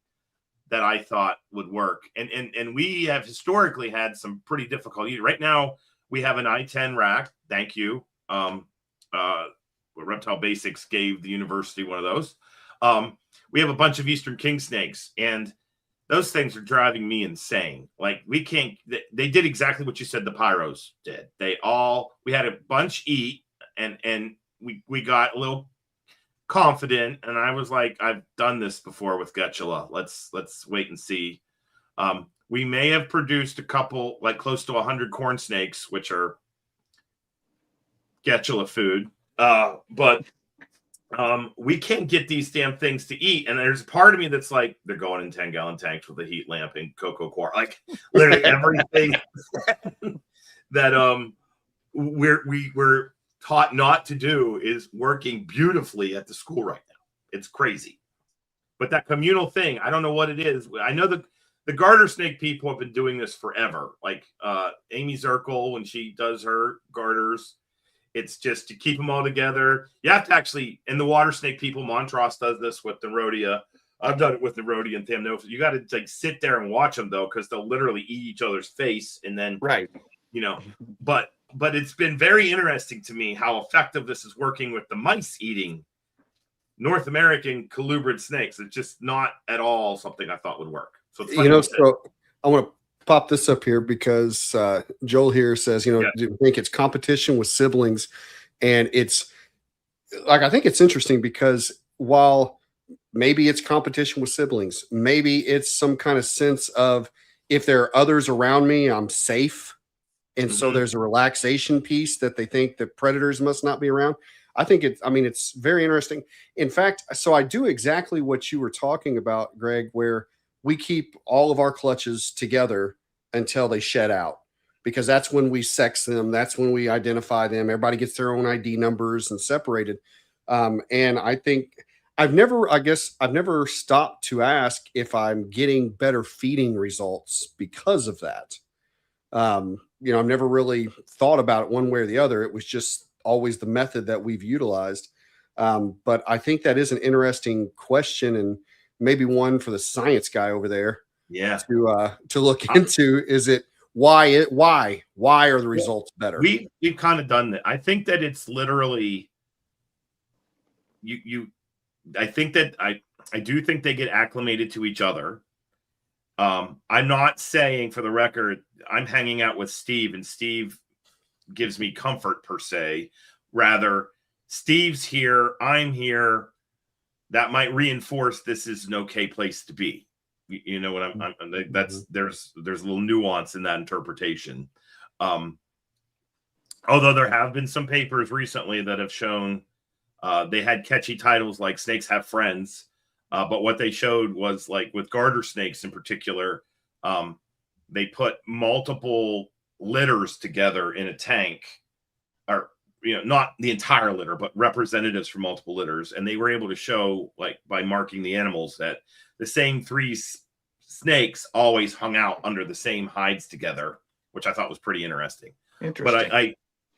that I thought would work. And we have historically had some pretty difficult eating. Right now, we have an I-10 rack. Thank you. Reptile Basics gave the university one of those. We have a bunch of Eastern king snakes, and those things are driving me insane. Like, we can't, they did exactly what you said the pyros did. We had a bunch eat, and we got a little confident, and I was like, I've done this before with Getula. Let's wait and see. We may have produced a couple, like close to 100 corn snakes, which are Getula food. But we can't get these damn things to eat. And there's a part of me that's like, they're going in 10-gallon tanks with a heat lamp and cocoa coir. Like, literally everything that we're taught not to do is working beautifully at the school right now. It's crazy. But that communal thing, I don't know what it is. I know the garter snake people have been doing this forever. Like Amy Zirkle, when she does her garters, it's just to keep them all together. You have to actually, and the water snake people, Montross does this with the Rhodia. I've done it with the Rhodia and Thamnophis. You got to like sit there and watch them though, because they'll literally eat each other's face, and then But it's been very interesting to me how effective this is working with the mice eating North American colubrid snakes. It's just not at all something I thought would work. So it's like, so I want to pop this up here because Joel here says, do you think it's competition with siblings? And it's like, I think it's interesting because while maybe it's competition with siblings, maybe it's some kind of sense of, if there are others around me, I'm safe. And so there's a relaxation piece that they think that predators must not be around. I think it's very interesting. In fact, so I do exactly what you were talking about, Greg, where we keep all of our clutches together until they shed out, because that's when we sex them. That's when we identify them. Everybody gets their own ID numbers and separated. And I think I've never stopped to ask if I'm getting better feeding results because of that. I've never really thought about it one way or the other. It was just always the method that we've utilized. But I think that is an interesting question, and maybe one for the science guy over there to look into. Is it why are the results better? We've kind of done that. I think that it's literally I think that I do think they get acclimated to each other. I'm not saying, for the record, I'm hanging out with Steve and Steve gives me comfort per se. Rather, Steve's here, I'm here. That might reinforce this is an okay place to be. You know what that's there's a little nuance in that interpretation. Although there have been some papers recently that have shown they had catchy titles like Snakes Have Friends. But what they showed was, like, with garter snakes in particular, they put multiple litters together in a tank, or, not the entire litter, but representatives from multiple litters. And they were able to show, like, by marking the animals, that the same 3 snakes always hung out under the same hides together, which I thought was pretty interesting. But I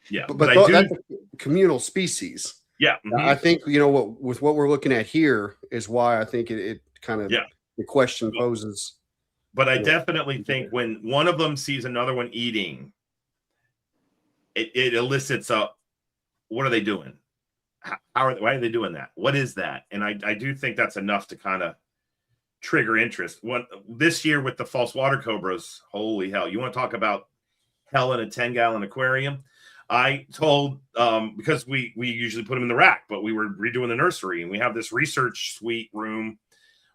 that's a communal species. Yeah. I think, with what we're looking at here is why I think it kind of, the question poses. But I definitely think when one of them sees another one eating, it elicits a, what are they doing? Why are they doing that? What is that? And I do think that's enough to kind of trigger interest. This year with the false water cobras, holy hell. You want to talk about hell in a 10-gallon aquarium? I told, because we usually put them in the rack, but we were redoing the nursery, and we have this research suite room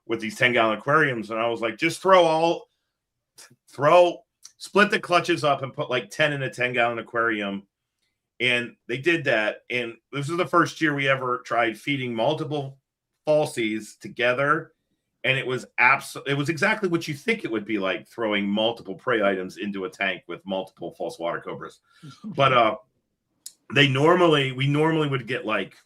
with these 10-gallon aquariums. And I was like, just split the clutches up and put like 10 in a 10-gallon aquarium. And they did that. And this was the first year we ever tried feeding multiple falsies together. And it was exactly what you think it would be like, throwing multiple prey items into a tank with multiple false water cobras. But we normally would get like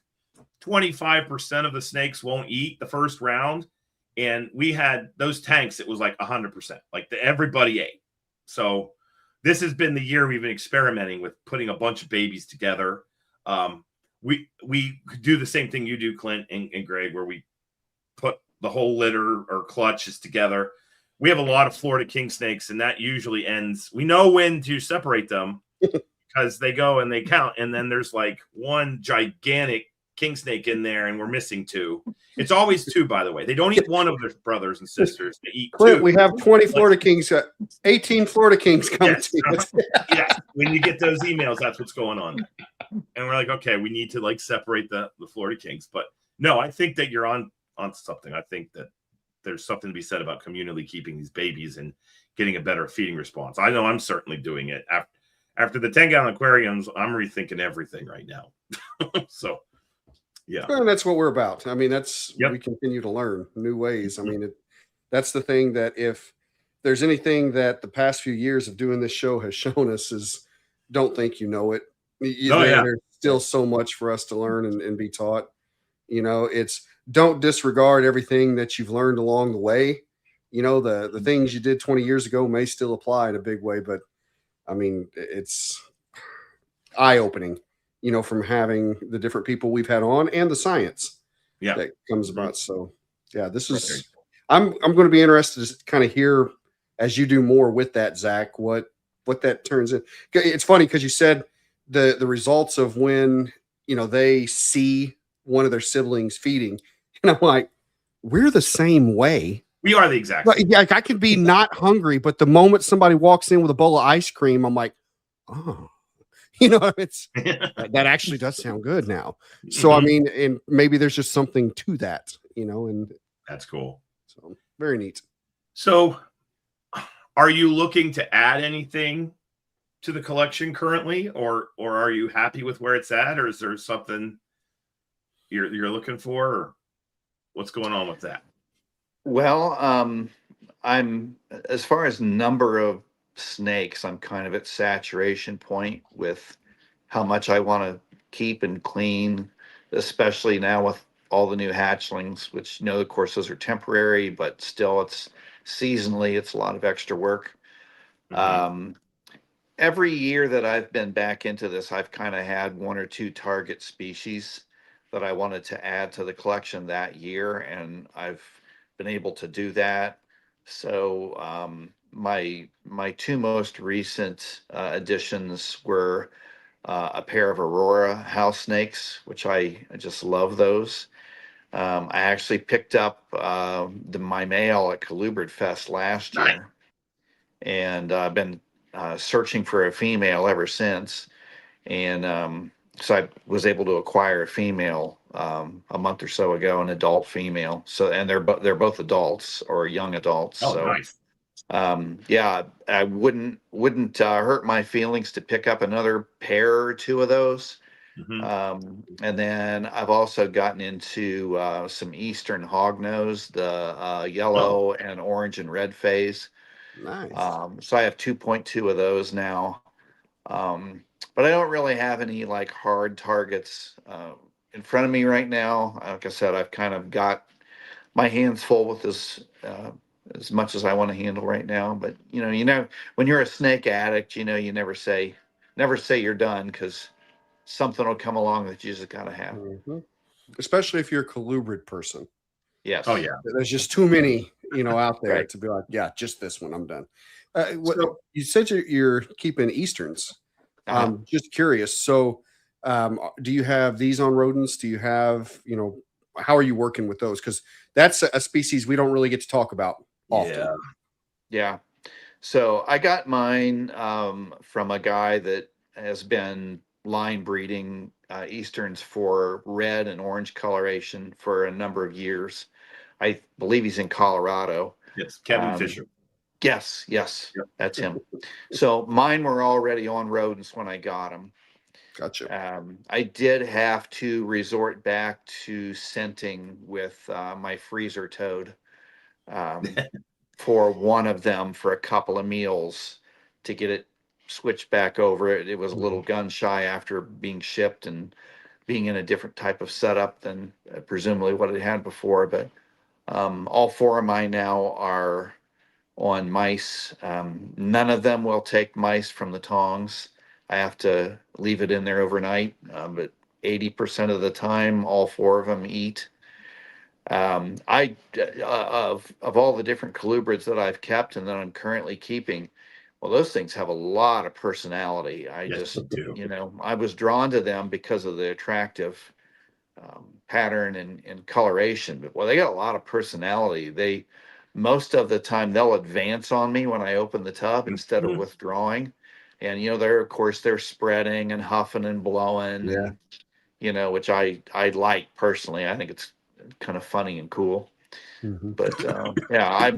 25% of the snakes won't eat the first round. And we had those tanks, it was like 100%, like everybody ate. So this has been the year we've been experimenting with putting a bunch of babies together. We do the same thing you do, Clint and Greg, where we put the whole litter or clutches together. We have a lot of Florida king snakes, and that usually ends. We know when to separate them because they go and they count, and then there's like one gigantic king snake in there, and we're missing 2. It's always 2, by the way. They don't eat one of their brothers and sisters. They eat Clint, 2. we have 20 Florida kings, 18 Florida kings coming to us. Yeah, when you get those emails, that's what's going on. And we're like, okay, we need to like separate the Florida kings. But no, I think that you're on something. I think that there's something to be said about communally keeping these babies and getting a better feeding response. I know I'm certainly doing it. After the 10-gallon aquariums, I'm rethinking everything right now. So, yeah. Well, that's what we're about. I mean, we continue to learn new ways. I mean, that's the thing, that if there's anything that the past few years of doing this show has shown us, is don't think you know it. There's still so much for us to learn and be taught. It's, don't disregard everything that you've learned along the way. The things you did 20 years ago may still apply in a big way, but I mean, it's eye-opening, from having the different people we've had on and the science that comes about. So yeah, this is, I'm going to be interested to kind of hear, as you do more with that, Zac, what that turns in. It's funny because you said the results of when, they see one of their siblings feeding. And I'm like, we're the same way. We are the exact same. Like, I could be not hungry, but the moment somebody walks in with a bowl of ice cream, I'm like, oh, it's that actually does sound good now. So, I mean, and maybe there's just something to that, and that's cool. So very neat. So are you looking to add anything to the collection currently, or are you happy with where it's at, or is there something you're looking for, or what's going on with that? Well, I'm, as far as number of snakes, I'm kind of at saturation point with how much I want to keep and clean, especially now with all the new hatchlings, which, of course, those are temporary, but still it's seasonally, it's a lot of extra work. Every year that I've been back into this, I've kind of had 1 or 2 target species that I wanted to add to the collection that year, and I've been able to do that. So my two most recent additions were a pair of Aurora house snakes, which I just love those. I actually picked up my male at Colubrid Fest last Nice. year, and I've been searching for a female ever since. And so I was able to acquire a female a month or so ago, an adult female. So, and they're both adults or young adults. Oh, So, nice. yeah, I wouldn't hurt my feelings to pick up another pair or two of those. Mhm. And then I've also gotten into some Eastern hognose, the Oh, yellow and orange and red phase. Nice. So I have 2.2 of those now. But I don't really have any like hard targets in front of me right now. Like I said, I've kind of got my hands full with this as much as I want to handle right now. But you know, when you're a snake addict, you never say you're done, because something will come along that you just gotta have. Mhm. Especially if you're a colubrid person. Yes. Oh, yeah. There's just too many, out there Right. to be like, yeah, just this one, I'm done. So- You said you're keeping Easterns. Uh-huh. Just curious. So, do you have these on rodents? Do you have, how are you working with those? Because that's a species we don't really get to talk about often. Yeah. Yeah. So I got mine from a guy that has been line breeding Easterns for red and orange coloration for a number of years. I believe he's in Colorado. Yes, Kevin Um, Fisher. Yes, Yep. that's him. So mine were already on rodents when I got them. Gotcha. I did have to resort back to scenting with my freezer toad for one of them for a couple of meals to get it switched back over. It was a little gun shy after being shipped and being in a different type of setup than presumably what it had before. But all four of mine now are on mice. None of them will take mice from the tongs. I have to leave it in there overnight, but 80% of the time, all four of them eat. I of all the different colubrids that I've kept and that I'm currently keeping, well, those things have a lot of personality. I Yes, just, me too. I was drawn to them because of the attractive pattern and coloration. But well, they got a lot of personality. Most of the time they'll advance on me when I open the tub instead of Mhm. withdrawing. And they're spreading and huffing and blowing, Yeah. and which I like personally. I think it's kind of funny and cool. Mhm. But yeah,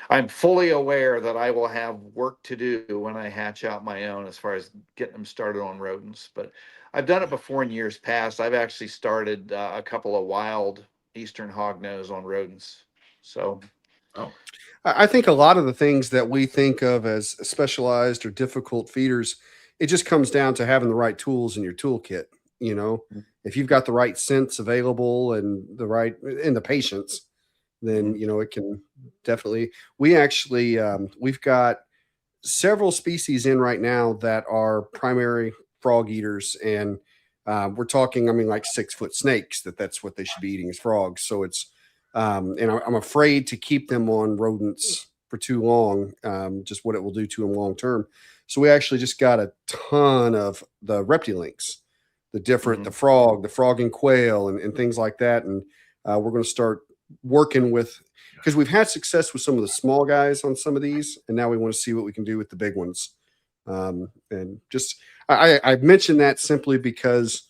I'm fully aware that I will have work to do when I hatch out my own as far as getting them started on rodents. But I've done it before in years past. I've actually started a couple of wild Eastern hognose on rodents. So Oh, I think a lot of the things that we think of as specialized or difficult feeders, it just comes down to having the right tools in your toolkit. If you've got the right scents available and the patience, then it can definitely. We've got several species in right now that are primary frog eaters, and we're talking, I mean, like 6-foot snakes. That's what they should be eating, is frogs. So it's and I'm afraid to keep them on rodents for too long, just what it will do to them long term. So we actually just got a ton of the reptilinks, the frog and quail, and things like that. And we're going to start working with, because we've had success with some of the small guys on some of these, and now we want to see what we can do with the big ones. And just I mentioned that simply because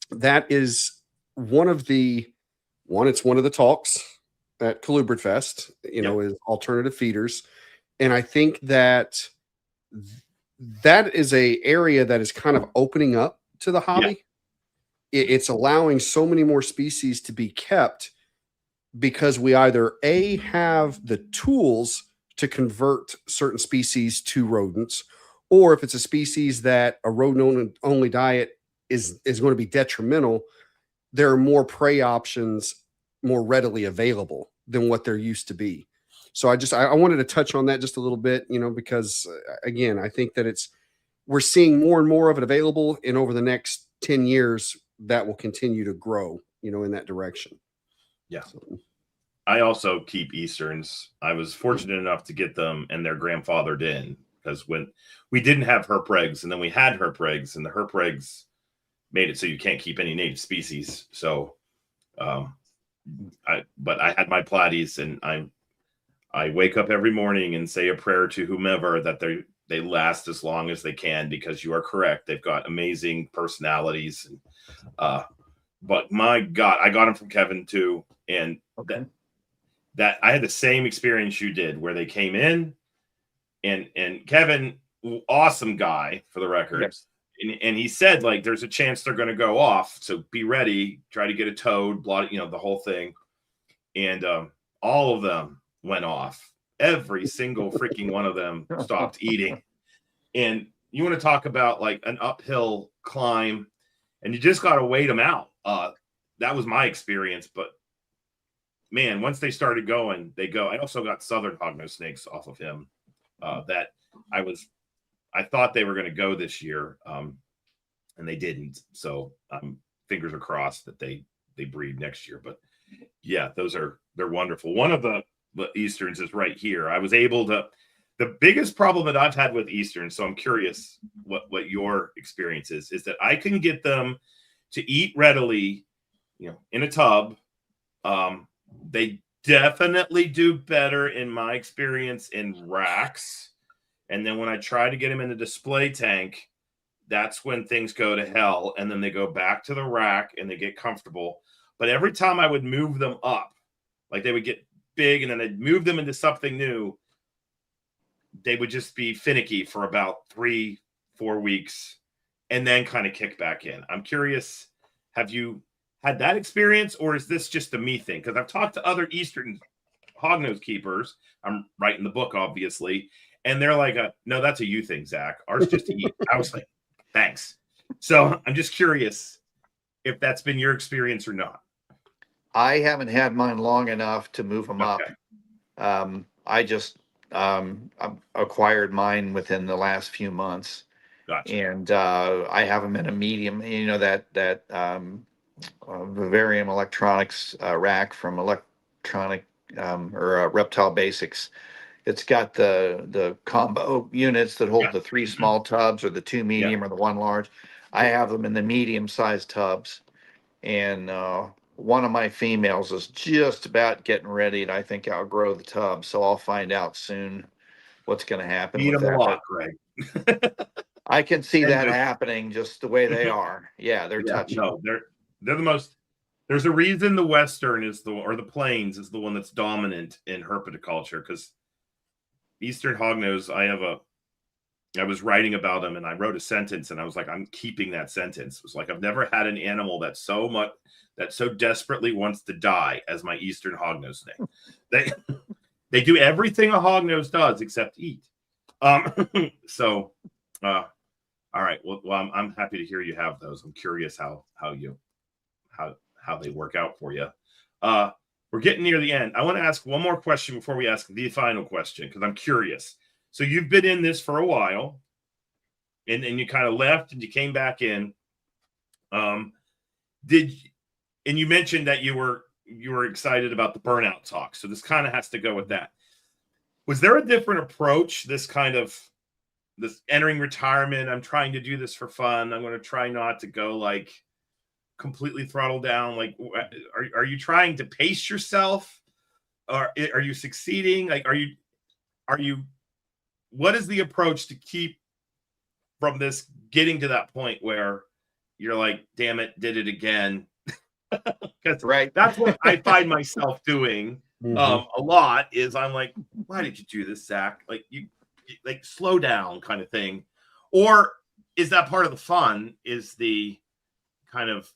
that is it's one of the talks at Colubrid Fest, is alternative feeders. And I think that that is a area that is kind of opening up to the hobby. It's allowing so many more species to be kept because we either have the tools to convert certain species to rodents, or if it's a species that a rodent only diet is going to be detrimental, there are more prey options more readily available than what there used to be. So I wanted to touch on that just a little bit, because again, I think that we're seeing more and more of it available, and over the next 10 years that will continue to grow, in that direction. yeah. So. I also keep Easterns. I was fortunate enough to get them, and their grandfathered in, because when we didn't have herp regs, and then we had herp regs, and the herp regs made it so you can't keep any native species. So, but I had my platies, and I wake up every morning and say a prayer to whomever that they last as long as they can, because you are correct. They've got amazing personalities. But my God, I got them from Kevin too. And Okay. that I had the same experience you did, where they came in, and Kevin, awesome guy for the record. Yes. And he said, like, there's a chance they're going to go off. So be ready, try to get a toad, the whole thing. And all of them went off. Every single freaking one of them stopped eating. And you want to talk about like an uphill climb, and you just got to wait them out. That was my experience. But man, once they started going, they go. I also got southern hognose snakes off of him that I thought they were going to go this year, and they didn't. So fingers are crossed that they breed next year. But yeah, they're wonderful. One of the Easterns is right here. I was able to. The biggest problem that I've had with Easterns, so I'm curious what your experience is that I can get them to eat readily, in a tub. They definitely do better in my experience in racks. And then when I try to get them in the display tank, that's when things go to hell. And then they go back to the rack and they get comfortable. But every time I would move them up, like they would get big and then I'd move them into something new, they would just be finicky for about 3-4 weeks and then kind of kick back in. I'm curious, have you had that experience, or is this just a me thing? Because I've talked to other Eastern hognose keepers. I'm writing the book, obviously. And they're like, no, that's a you thing, Zac. Ours just to eat. I was like, thanks. So I'm just curious if that's been your experience or not. I haven't had mine long enough to move them Okay. up. I just acquired mine within the last few months. Gotcha. And I have them in a medium, that Vivarium Electronics rack from Electronic or Reptile Basics. It's got the combo units that hold the 3 small tubs, or the 2 medium, or the 1 large. I have them in the medium-sized tubs, and one of my females is just about getting ready to, I think, outgrow the tub. So I'll find out soon what's going to happen Eat with them that. a lot, Greg. I can see that happening just the way they are. Yeah, they're touchy. No, they're the most. There's a reason the Western or the Plains is the one that's dominant in herpetoculture, because Eastern hognose, I was writing about them and I wrote a sentence and I was like, I'm keeping that sentence. It was like, I've never had an animal that so desperately wants to die as my Eastern hognose snake. They do everything a hognose does except eat. So, all right. Well, I'm happy to hear you have those. I'm curious how they work out for you. We're getting near the end. I want to ask one more question before we ask the final question, because I'm curious. So you've been in this for a while, and you kind of left and you came back in. And you mentioned that you were excited about the burnout talk. So this kind of has to go with that. Was there a different approach? This entering retirement, I'm trying to do this for fun. I'm going to try not to go like completely throttle down. Like, are you trying to pace yourself, or are you succeeding? Like, are you, what is the approach to keep from this getting to that point where you're like, damn it, did it again? Right. That's what I find myself doing a lot, is I'm like, why did you do this, Zac? Like, you like, slow down kind of thing. Or is that part of the fun, is the kind of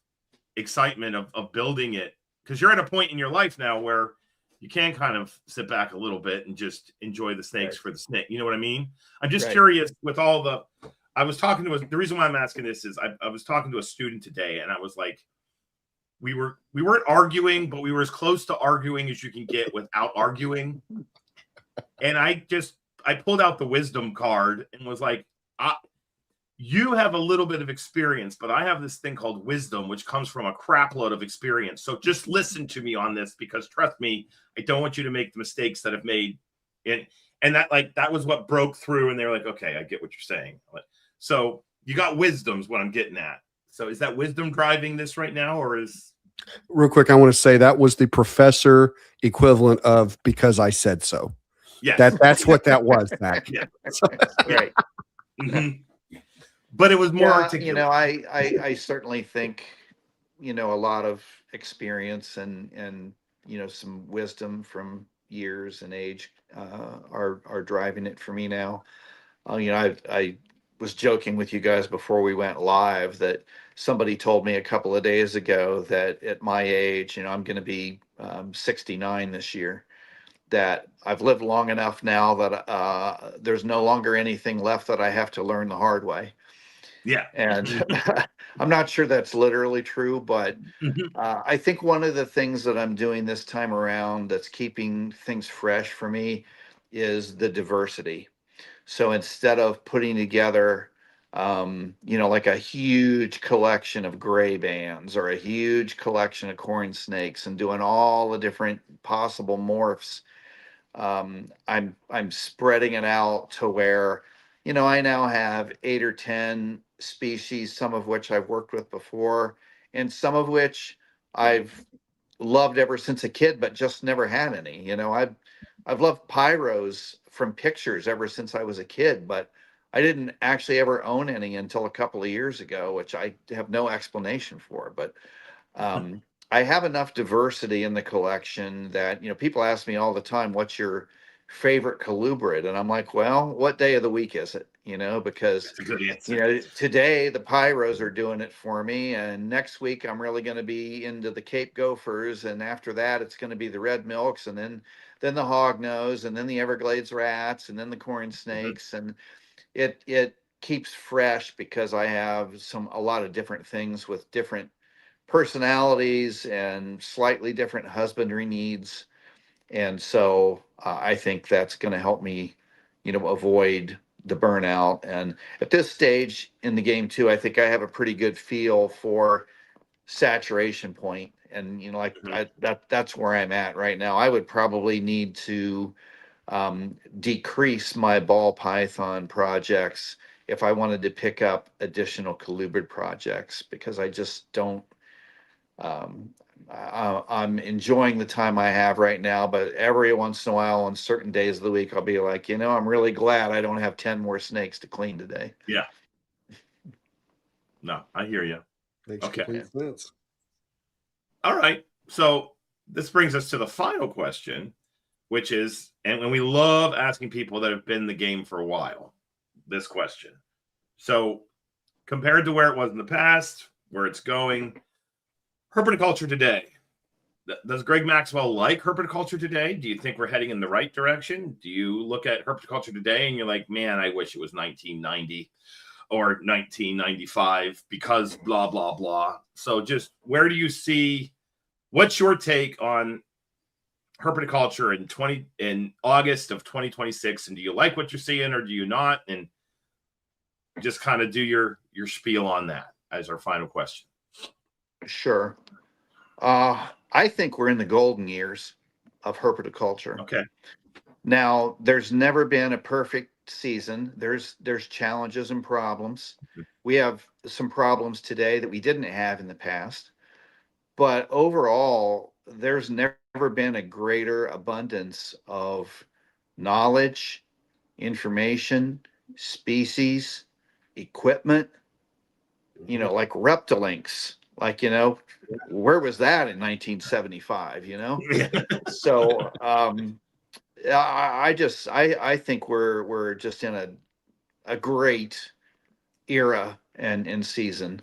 excitement of building it? Because you're at a point in your life now where you can kind of sit back a little bit and just enjoy the snakes for the snake. You know what I mean? I'm just curious with all I was talking to the reason why I'm asking this is I was talking to a student today, and I was like, we weren't arguing, but we were as close to arguing as you can get without arguing. And I pulled out the wisdom card and was like, you have a little bit of experience, but I have this thing called wisdom, which comes from a crap load of experience. So just listen to me on this, because trust me, I don't want you to make the mistakes that I've made. And that was what broke through. And they were like, okay, I get what you're saying. So you got wisdom's what I'm getting at. So is that wisdom driving this right now, or is... Real quick, I want to say that was the professor equivalent of "because I said so." Yes. That's what that was, Zac. Yeah. Right. Mm-hmm. But it was more articulate. I certainly think, a lot of experience and some wisdom from years and age are driving it for me now. I was joking with you guys before we went live that somebody told me a couple of days ago that at my age, I'm going to be 69 this year, that I've lived long enough now that there's no longer anything left that I have to learn the hard way. Yeah. And I'm not sure that's literally true, but I think one of the things that I'm doing this time around that's keeping things fresh for me is the diversity. So instead of putting together, like a huge collection of gray bands or a huge collection of corn snakes and doing all the different possible morphs, I'm spreading it out to where, I now have 8 or 10 species, some of which I've worked with before, and some of which I've loved ever since a kid, but just never had any. I've loved pyros from pictures ever since I was a kid, but I didn't actually ever own any until a couple of years ago, which I have no explanation for. But I have enough diversity in the collection that, people ask me all the time, what's your favorite colubrid? And I'm like, well, what day of the week is it? Because, That's a good answer. today the pyros are doing it for me. And next week I'm really going to be into the Cape Gophers. And after that, it's going to be the red milks, and then the hognose, and then the Everglades rats, and then the corn snakes. And it keeps fresh because I have a lot of different things with different personalities and slightly different husbandry needs. And so I think that's going to help me, avoid the burnout. And at this stage in the game too, I think I have a pretty good feel for saturation point. And, that's where I'm at right now. I would probably need to decrease my ball python projects if I wanted to pick up additional colubrid projects, because I just don't, I'm enjoying the time I have right now, but every once in a while on certain days of the week, I'll be like, I'm really glad I don't have 10 more snakes to clean today. Yeah. No, I hear you. Makes Okay. complete sense. All right. So this brings us to the final question, which is, and when we love asking people that have been in the game for a while, this question. So compared to where it was in the past, where it's going, herpetoculture today. Does Greg Maxwell like herpetoculture today? Do you think we're heading in the right direction? Do you look at herpetoculture today and you're like, man, I wish it was 1990 or 1995 because blah, blah, blah. So just where do you see, what's your take on herpetoculture in August of 2026? And do you like what you're seeing or do you not? And just kind of do your spiel on that as our final question. Sure. I think we're in the golden years of herpetoculture. Okay. Now, there's never been a perfect season. There's challenges and problems. We have some problems today that we didn't have in the past. But overall, there's never been a greater abundance of knowledge, information, species, equipment, like Reptilinks. Like, where was that in 1975, So I think we're just in a great era and season.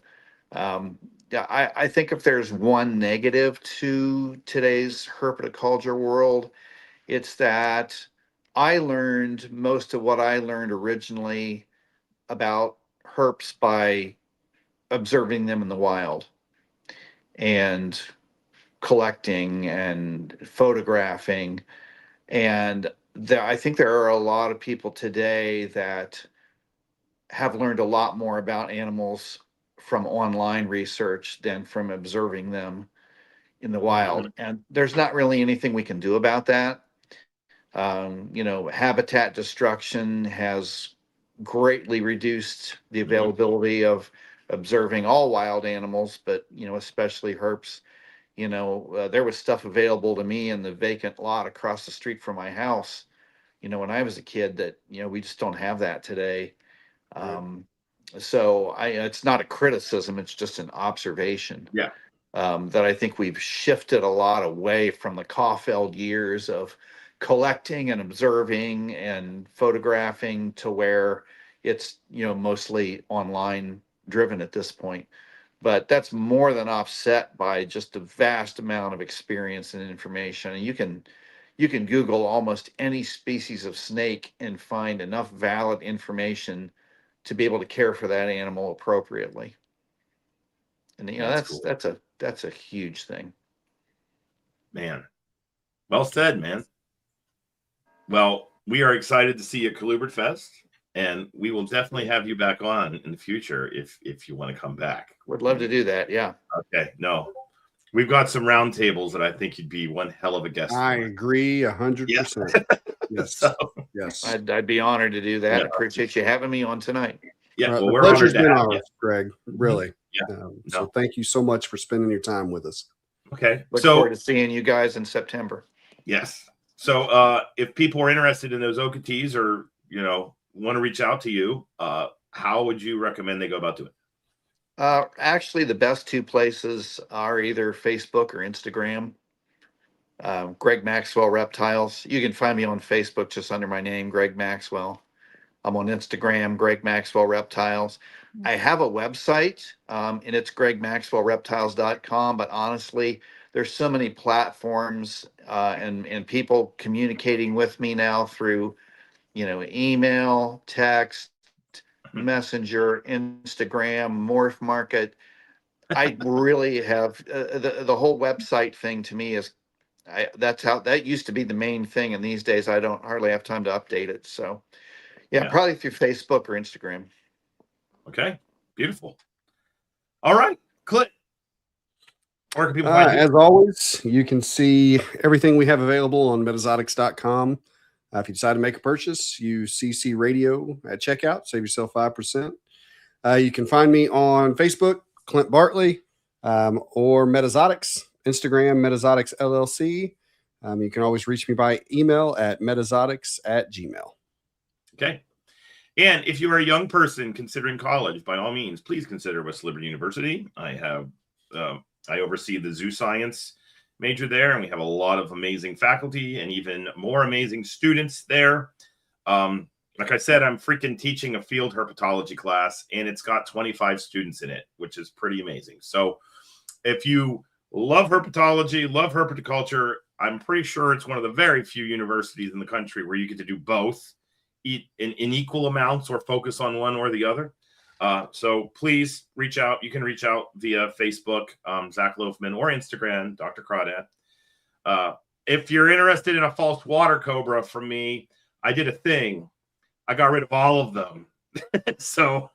I think if there's one negative to today's herpetoculture world, it's that I learned most of what I learned originally about herps by observing them in the wild and collecting and photographing. And I think there are a lot of people today that have learned a lot more about animals from online research than from observing them in the wild. And there's not really anything we can do about that. Habitat destruction has greatly reduced the availability of observing all wild animals, but, especially herps. There was stuff available to me in the vacant lot across the street from my house, when I was a kid that, we just don't have that today. So it's not a criticism, it's just an observation. Yeah. That I think we've shifted a lot away from the Caulfield years of collecting and observing and photographing to where it's, mostly online driven at this point. But that's more than offset by just a vast amount of experience and information. And you can Google almost any species of snake and find enough valid information to be able to care for that animal appropriately. And that's cool. That's a huge thing. Man. Well said, man. Well, we are excited to see you at Colubrid Fest, and we will definitely have you back on in the future if you want to come back. Would love to do that. Yeah. Okay. No, we've got some round tables that I think you'd be one hell of a guest. I agree 100%. Yes. So, yes. I'd be honored to do that. Yeah. Appreciate you having me on tonight. Yeah. Well, the we're pleasure's honored been to have ours, Greg. Really. Yeah. So thank you so much for spending your time with us. Okay. Look forward to seeing you guys in September. Yes. So if people are interested in those Okatees or, want to reach out to you, how would you recommend they go about doing it? Actually, the best two places are either Facebook or Instagram. Greg Maxwell Reptiles. You can find me on Facebook just under my name, Greg Maxwell. I'm on Instagram, Greg Maxwell Reptiles. I have a website, and it's gregmaxwellreptiles.com. But honestly, there's so many platforms and people communicating with me now through, email, text, Messenger, Instagram, Morph Market. I really have the whole website thing to me is that used to be the main thing, and these days I don't hardly have time to update it. So yeah, probably through Facebook or Instagram. Okay, beautiful. All right, Clint. Where can people find you? As always, you can see everything we have available on Metazotics.com. If you decide to make a purchase, use CC Radio at checkout. Save yourself 5%. You can find me on Facebook, Clint Bartley, or Metazotics, Instagram, MetazoticsLLC. You can always reach me by email at metazotics@gmail.com. Okay. And if you are a young person considering college, by all means, please consider West Liberty University. I oversee the zoo science major there, and we have a lot of amazing faculty and even more amazing students there. Like I said, I'm freaking teaching a field herpetology class, and it's got 25 students in it, which is pretty amazing. So if you love herpetology, love herpetoculture, I'm pretty sure it's one of the very few universities in the country where you get to do both in equal amounts or focus on one or the other. So please reach out. You can reach out via Facebook, Zac Loughman, or Instagram, Dr. Crawdad. If you're interested in a false water cobra from me, I did a thing. I got rid of all of them. So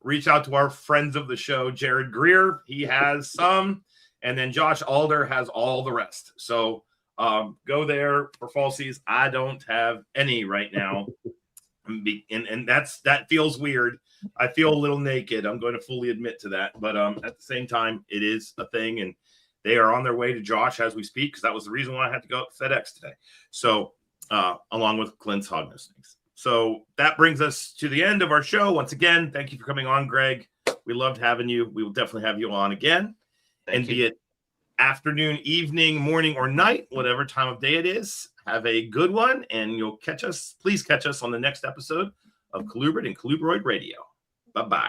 reach out to our friends of the show, Jared Greer. He has some. And then Josh Alder has all the rest. So go there for falsies. I don't have any right now. And that feels weird. I feel a little naked. I'm going to fully admit to that. But at the same time, it is a thing. And they are on their way to Josh as we speak, because that was the reason why I had to go FedEx today. So along with Clint's hognose things. So that brings us to the end of our show. Once again, thank you for coming on, Greg. We loved having you. We will definitely have you on again. Thank you. Be it afternoon, evening, morning, or night, whatever time of day it is, have a good one. And you'll please catch us on the next episode of Colubrid and Colubroid Radio. Bye-bye.